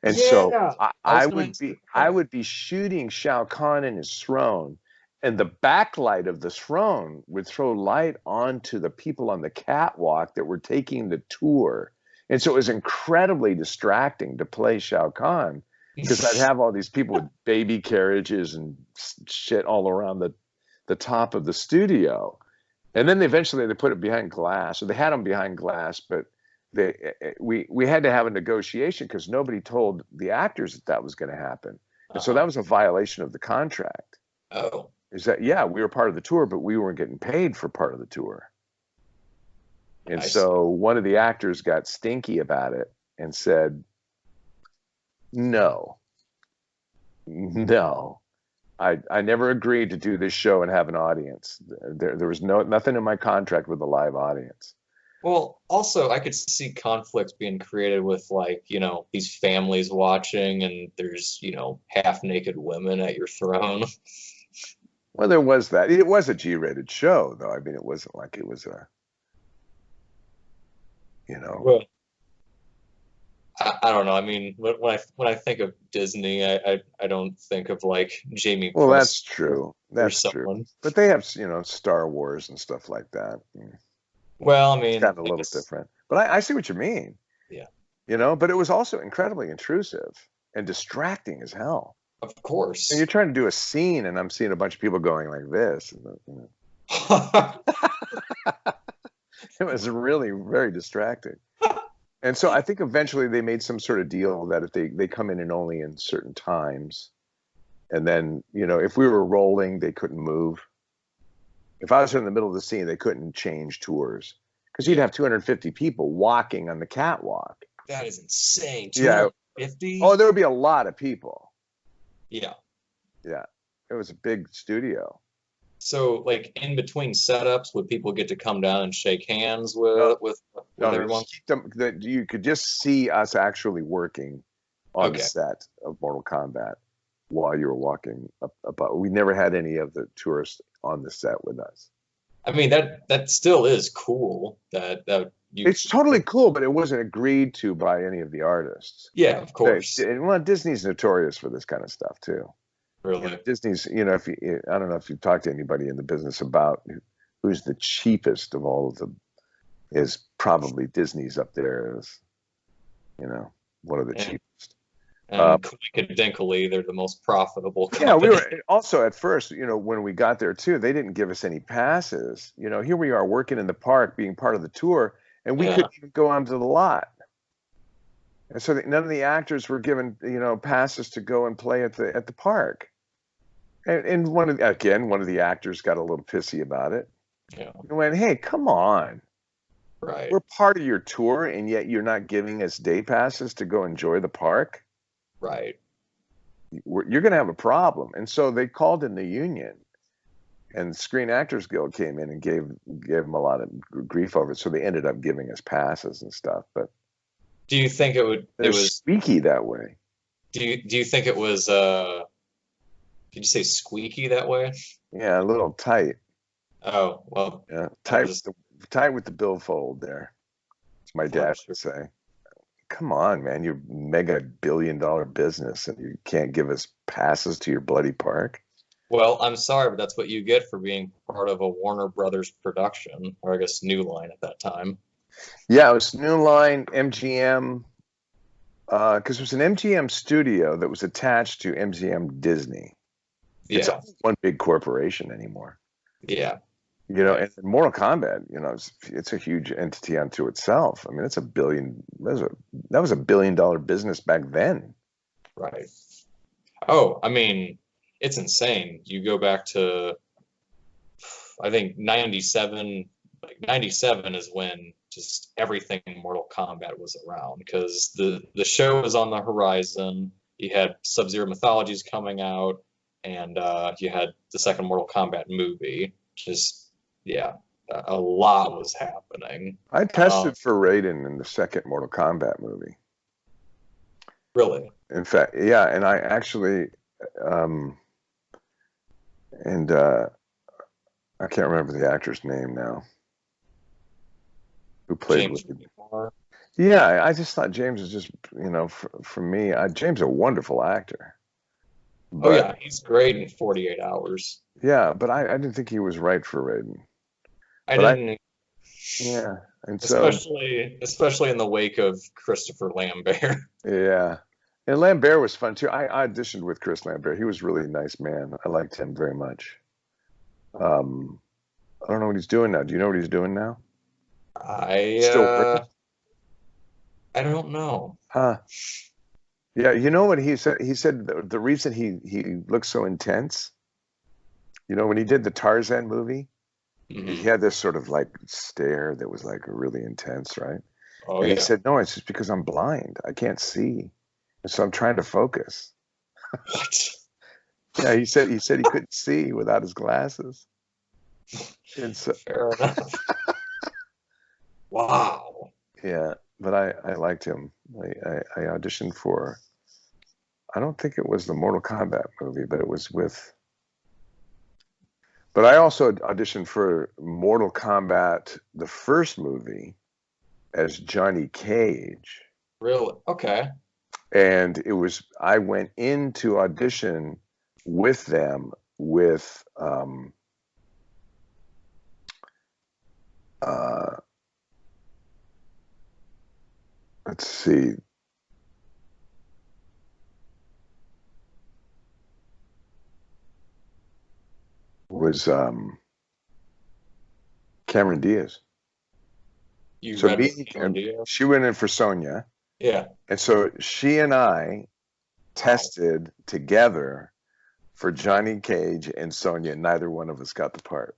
And so I would be shooting Shao Kahn in his throne, and the backlight of the throne would throw light onto the people on the catwalk that were taking the tour. And so it was incredibly distracting to play Shao Kahn, because I'd have all these people with baby carriages and shit all around the top of the studio. And then eventually they put it behind glass, or they had them behind glass, but we had to have a negotiation because nobody told the actors that was going to happen. And so that was a violation of the contract. Oh. Is that, we were part of the tour, but we weren't getting paid for part of the tour. And so one of the actors got stinky about it and said, no, I never agreed to do this show and have an audience. There was nothing in my contract with a live audience. Well, also, I could see conflicts being created with, these families watching, and there's, half-naked women at your throne. Well, there was that. It was a G-rated show, though. I mean, it wasn't like it was a, Well, I don't know. I mean, when I think of Disney, I don't think of Jamie. Well, Price that's true. That's true. But they have Star Wars and stuff like that. Well, I mean, it's kind of a little different. But I see what you mean. Yeah. But it was also incredibly intrusive and distracting as hell. Of course. And you're trying to do a scene, and I'm seeing a bunch of people going like this. It was really very distracting. And so I think eventually they made some sort of deal that if they come in and only in certain times, and then, you know, if we were rolling, they couldn't move. If I was in the middle of the scene, they couldn't change tours because you'd have 250 people walking on the catwalk. That is insane. Yeah. 250? Oh, there would be a lot of people. Yeah. Yeah. It was a big studio. So, like, in between setups, would people get to come down and shake hands with No, everyone? you could just see us actually working on the Okay. set of Mortal Kombat while you were walking up. We never had any of the tourists on the set with us. I mean, that still is cool. That you. It's totally cool, but it wasn't agreed to by any of the artists. Yeah, of course. Well, Disney's notorious for this kind of stuff too. Really. Disney's, you know, I don't know if you've talked to anybody in the business about who's the cheapest of all of them, is probably Disney's up there as, you know, one of the cheapest. And coincidentally, they're the most profitable company. Yeah, we were also at first, you know, when we got there too, they didn't give us any passes. You know, here we are working in the park, being part of the tour, and we couldn't even go onto the lot. And so none of the actors were given, you know, passes to go and play at the park. And one of the actors got a little pissy about it. Yeah. He went, "Hey, come on. Right. We're part of your tour, and yet you're not giving us day passes to go enjoy the park. Right. You're going to have a problem." And so they called in the union, and Screen Actors Guild came in and gave them a lot of grief over it. So they ended up giving us passes and stuff. But do you think it was squeaky that way? Do you think it was did you say squeaky that way? Yeah, a little tight. Oh, well. Yeah, tight with the billfold there. As my dad would say. Come on, man, you're a mega billion-dollar business and you can't give us passes to your bloody park? Well, I'm sorry, but that's what you get for being part of a Warner Brothers production, or I guess New Line at that time. Yeah, it was New Line, MGM, because it was an MGM studio that was attached to MGM Disney. It's one big corporation anymore. Yeah. You know, and Mortal Kombat, you know, it's a huge entity unto itself. I mean, it's that was $1 billion business back then. Right. Oh, I mean, it's insane. You go back to, I think 97, like 97 is when just everything Mortal Kombat was around, because the show was on the horizon. You had Sub-Zero Mythologies coming out, and you had the second Mortal Kombat movie. Just, yeah, a lot was happening. I tested for Raiden in the second Mortal Kombat movie. Really? In fact, yeah, and I actually, I can't remember the actor's name now. Who played James with Remar? Yeah, I just thought James was just, you know, for me, James is a wonderful actor. Oh yeah, he's great in 48 Hours. Yeah, but I didn't think he was right for Raiden. I didn't. Yeah, and especially in the wake of Christopher Lambert. Yeah, and Lambert was fun too. I auditioned with Chris Lambert. He was a really nice man. I liked him very much. I don't know what he's doing now. Do you know what he's doing now? Still working? I don't know. Huh. Yeah, you know what he said? He said the reason he looked so intense, you know, when he did the Tarzan movie, he had this sort of like stare that was like really intense, right? Oh, and he said, "No, it's just because I'm blind. I can't see. And so I'm trying to focus." What? Yeah, he said he couldn't see without his glasses. And so, fair enough. Wow. Yeah, but I liked him. I auditioned for, I don't think it was the Mortal Kombat movie, but it was with. But I also auditioned for Mortal Kombat, the first movie, as Johnny Cage. Really? Okay. And I went in to audition with them with let's see. Was Cameron Diaz. You So read me with Cameron and Diaz? she went in for Sonya, Yeah. and so she and I Wow. tested together for Johnny Cage and Sonya. Neither one of us got the part.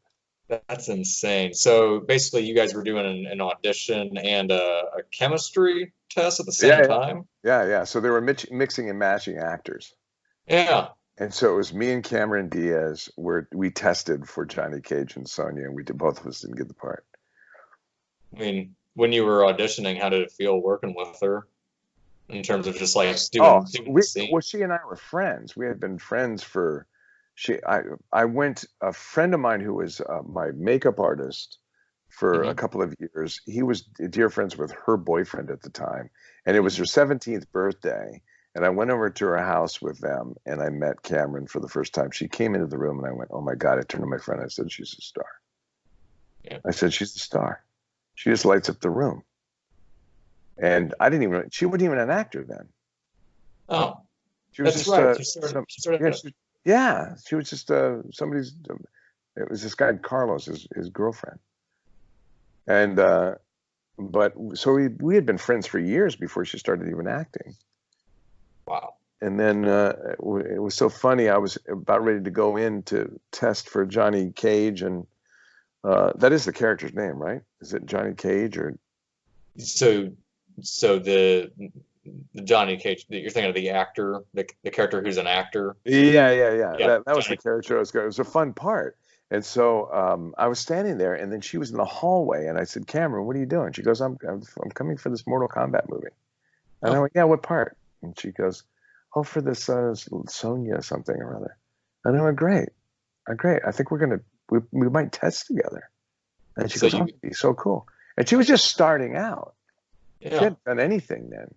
That's insane. So basically, you guys were doing an audition and a chemistry test at the Yeah, same time? yeah. So they were mixing and matching actors. Yeah. And so it was me and Cameron Diaz where we tested for Johnny Cage and Sonya, and we did both of us didn't get the part. I mean, when you were auditioning, how did it feel working with her in terms of just like Oh, doing the scene? well, she and I were friends. We had been friends for I went a friend of mine who was my makeup artist for a Hmm. couple of years. He was dear friends with her boyfriend at the time, and it was Hmm. her 17th birthday. And I went over to her house with them, and I met Cameron for the first time. She came into the room, and I went, "Oh my God!" I turned to my friend. I said, "She's a star." Yeah. I said, "She's a star. She just lights up the room." And I didn't even. She wasn't even an actor then. Oh, She was that's just right. some. She started Yeah, at she was just somebody's. It was this guy Carlos, his girlfriend, and but so we had been friends for years before she started even acting. wow. And then it was so funny. I was about ready to go in to test for Johnny Cage, and that is the character's name, right? Is it Johnny Cage or? So, so the Johnny Cage, you're thinking of the actor, the character who's an actor. Yeah. Yeah, That was the Johnny. character I was going. It was a fun part. And so I was standing there, and then she was in the hallway, and I said, "Cameron, what are you doing?" She goes, I'm coming for this Mortal Kombat movie." And I Oh, went, "Yeah, what part?" And she goes, "Oh, for this Sonya something or other." And I went, "Great, great. I think we might test together." And she so goes, "Oh, you, that'd be so cool." And she was just starting out. She yeah, hadn't done anything then.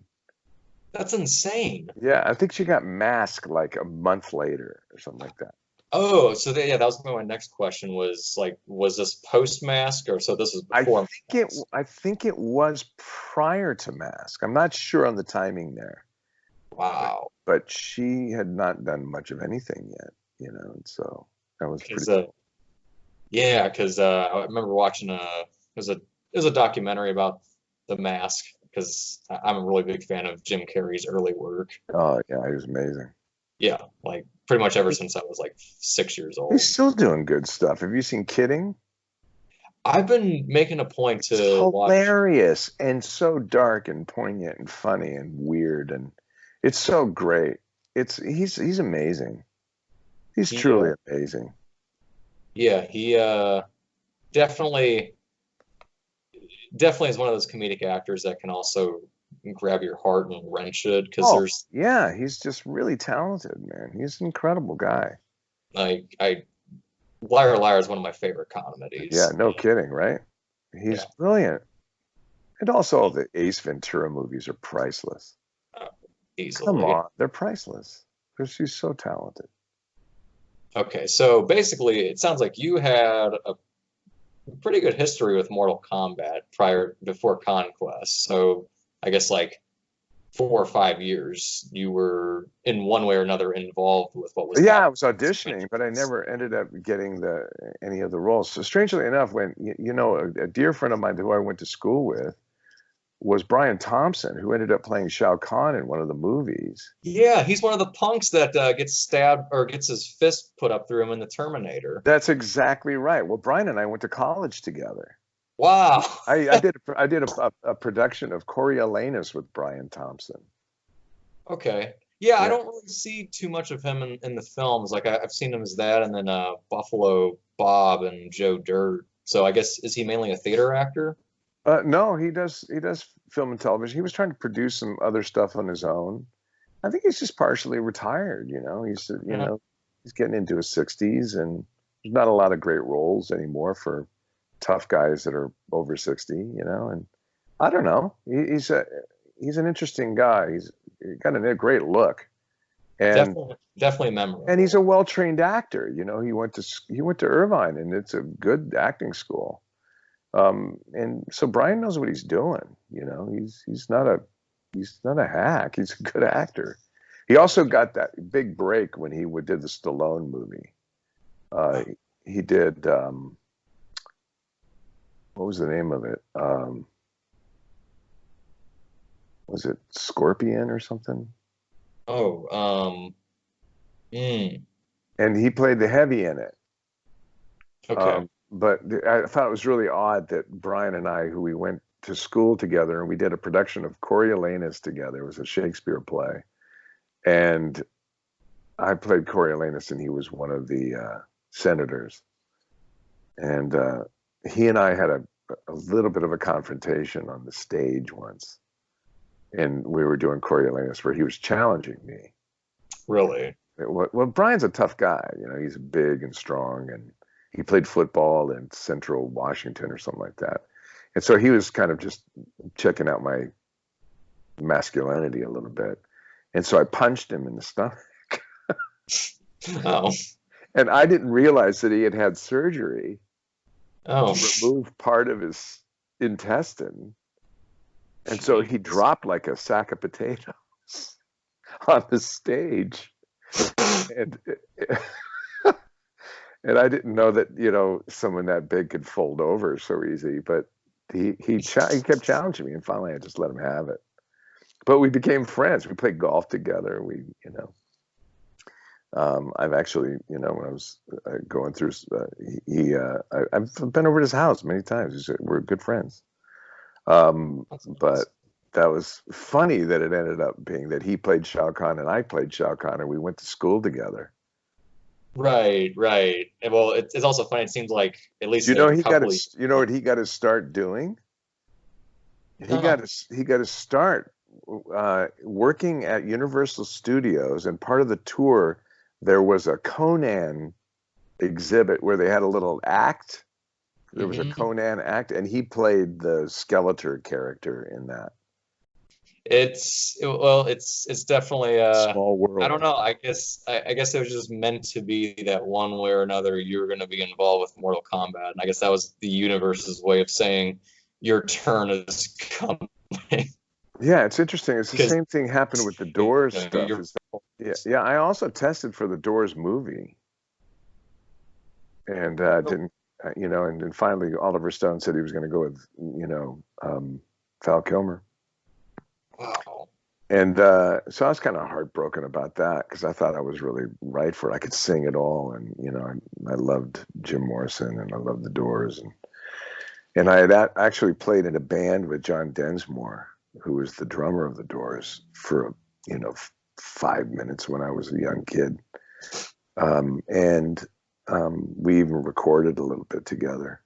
that's insane. Yeah, I think she got Masked like a month later or something like that. Oh, so yeah, that was my next question was like, was this post mask or so this was before mask? I think it was prior to Mask. I'm not sure on the timing there, but Wow. she had not done much of anything yet, and so that was Because pretty cool. yeah, because I remember watching a documentary about the mask because I'm a really big fan of Jim Carrey's early work. Oh yeah, he was amazing. Yeah, like pretty much ever since I was like 6 years He's old. still doing good stuff. Have you seen Kidding? I've been making a point It's to watch. hilarious and so dark and poignant and funny and weird, and it's so great. He's amazing. He's He truly amazing. yeah, he definitely definitely is one of those comedic actors that can also grab your heart and wrench it because Oh, there's yeah, he's just really talented, man. He's an incredible guy. like I Liar Liar is one of my favorite Yeah, comedies. no kidding, right? Yeah, He's brilliant. And also the Ace Ventura movies are priceless. uh, Come easily. on, they're priceless. Because she's so talented. Okay, so basically, it sounds like you had a pretty good history with Mortal Kombat prior before Conquest. So I guess like 4 or 5 years, you were in one way or another involved with what was Yeah, I happening was in this auditioning, but I franchise. never ended up getting any of the roles. So strangely enough, when a dear friend of mine who I went to school with was Brian Thompson, who ended up playing Shao Kahn in one of the movies. Yeah, he's one of the punks that gets stabbed or gets his fist put up through him in the Terminator. That's exactly right. Well, Brian and I went to college together. Wow. I did a production of Coriolanus with Brian Thompson. Okay. Yeah, I Yeah. don't really see too much of him in the films. Like I've seen him as that, and then Buffalo Bob and Joe Dirt. So I guess is he mainly a theater actor? No, he does film and television. He was trying to produce some other stuff on his own. I think he's just partially retired. Yeah. He's getting into his 60s, and there's not a lot of great roles anymore for tough guys that are over 60. And I don't know. He's an interesting guy. He's got a great look, and Definitely he's memorable. a well-trained actor. He went to Irvine, and it's a good acting school. And so Brian knows what he's doing. He's not a hack. He's a good actor. He also got that big break when he did the Stallone movie. Uh, he did what was the name of it? Was it Scorpion or something? Oh, And he played the heavy in it. okay. But I thought it was really odd that Brian and I, who we went to school together, and we did a production of Coriolanus together. It was a Shakespeare play, and I played Coriolanus, and he was one of the senators. And he and I had a little bit of a confrontation on the stage once, and we were doing Coriolanus, where he was challenging me. Really? Well, Brian's a tough guy. You know, he's big and strong, and he played football in Central Washington or something like that. And so he was kind of just checking out my masculinity a little bit. And so I punched him in the stomach. Oh. And I didn't realize that he had had surgery Oh. to remove part of his intestine. And so he dropped like a sack of potatoes on the stage. And and I didn't know that, you know, someone that big could fold over so easy. But he kept challenging me, and finally I just let him have it. But we became friends. We played golf together. We, you know, I've actually, you know, when I was going through, I've been over to his house many times. We're good friends. But that was funny that it ended up being that he played Shao Kahn and I played Shao Kahn, and we went to school together. Right, right. And well, it's also funny. It seems like at least You know, a couple. you know what he got to start doing? He No. got to start working at Universal Studios, and part of the tour there was a Conan exhibit where they had a little act. There was a Conan act, and he played the Skeletor character in that. It's definitely Small world. I don't know. I guess it was just meant to be that one way or another you were going to be involved with Mortal Kombat, and I guess that was the universe's way of saying your turn is coming. Yeah, it's interesting. It's the same thing happened with the Doors You know, stuff. Yeah. I also tested for the Doors movie, and didn't. You know, and then finally Oliver Stone said he was going to go with, you know, Val Kilmer. wow. And so I was kind of heartbroken about that, because I thought I was really right for it. I could sing it all, and you know, I loved Jim Morrison, and I loved the Doors, and I had actually played in a band with John Densmore, who was the drummer of the Doors, for, you know, 5 minutes when I was a young kid, and we even recorded a little bit together,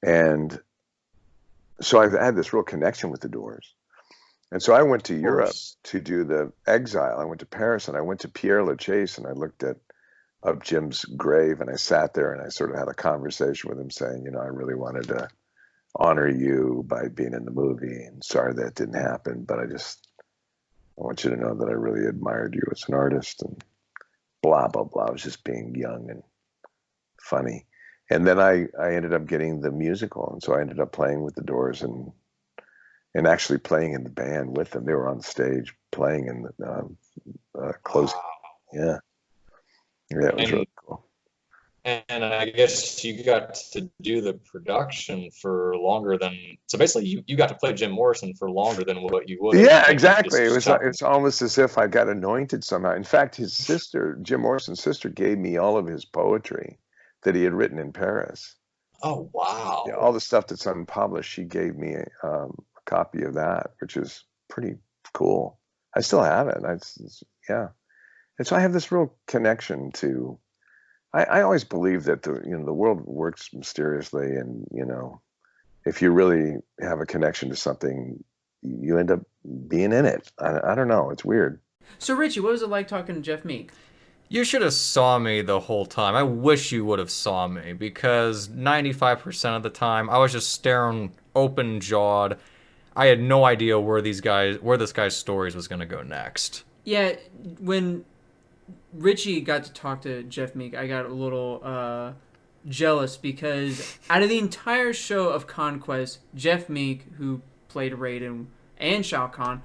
and so I've had this real connection with the Doors. And so I went to Europe to do the Exile. I went to Paris, and I went to Pierre Lachaise, and I looked at up Jim's grave, and I sat there and I sort of had a conversation with him, saying, you know, I really wanted to honor you by being in the movie, and sorry that didn't happen, but I want you to know that I really admired you as an artist, and blah, blah, blah. I was just being young and funny. And then I ended up getting the musical, and so I ended up playing with the Doors, and actually playing in the band with them. They were on stage playing in the closing. Wow. Yeah, it was really cool. And I guess you got to do the production for longer than, so basically you got to play Jim Morrison for longer than what you would have. Yeah, exactly. It's almost as if I got anointed somehow. In fact, his sister, Jim Morrison's sister, gave me all of his poetry that he had written in Paris. Oh, wow. Yeah, all the stuff that's unpublished, she gave me a copy of that, which is pretty cool. I still have it. Yeah. And so I have this real connection to, I always believe that the world works mysteriously, and, you know, if you really have a connection to something, you end up being in it. I don't know. It's weird. So Richie, what was it like talking to Jeff Meek? You should have saw me the whole time. I wish you would have saw me, because 95% of the time I was just staring open-jawed. I had no idea where this guy's stories was going to go next. Yeah, when Richie got to talk to Jeff Meek, I got a little jealous, because out of the entire show of Conquest, Jeff Meek, who played Raiden and Shao Kahn,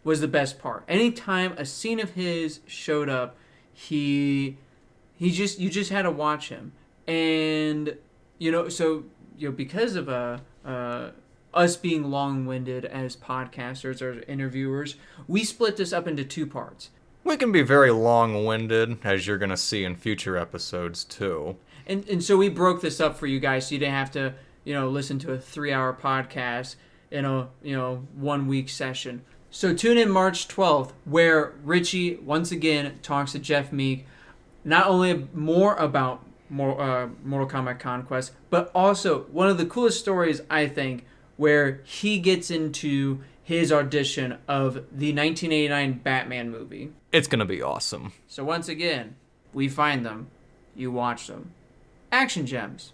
was the best part. Anytime a scene of his showed up, you just had to watch him. And, you know, so, you know, because of us being long-winded as podcasters or interviewers, we split this up into 2 parts. We can be very long-winded, as you're going to see in future episodes, too. And so we broke this up for you guys so you didn't have to, listen to a 3-hour podcast in a, 1-week session. So tune in March 12th, where Richie, once again, talks to Jeff Meek, not only more about Mortal Kombat Conquest, but also one of the coolest stories, I think, where he gets into his audition of the 1989 Batman movie. It's going to be awesome. So once again, we find them, you watch them. Action Gems.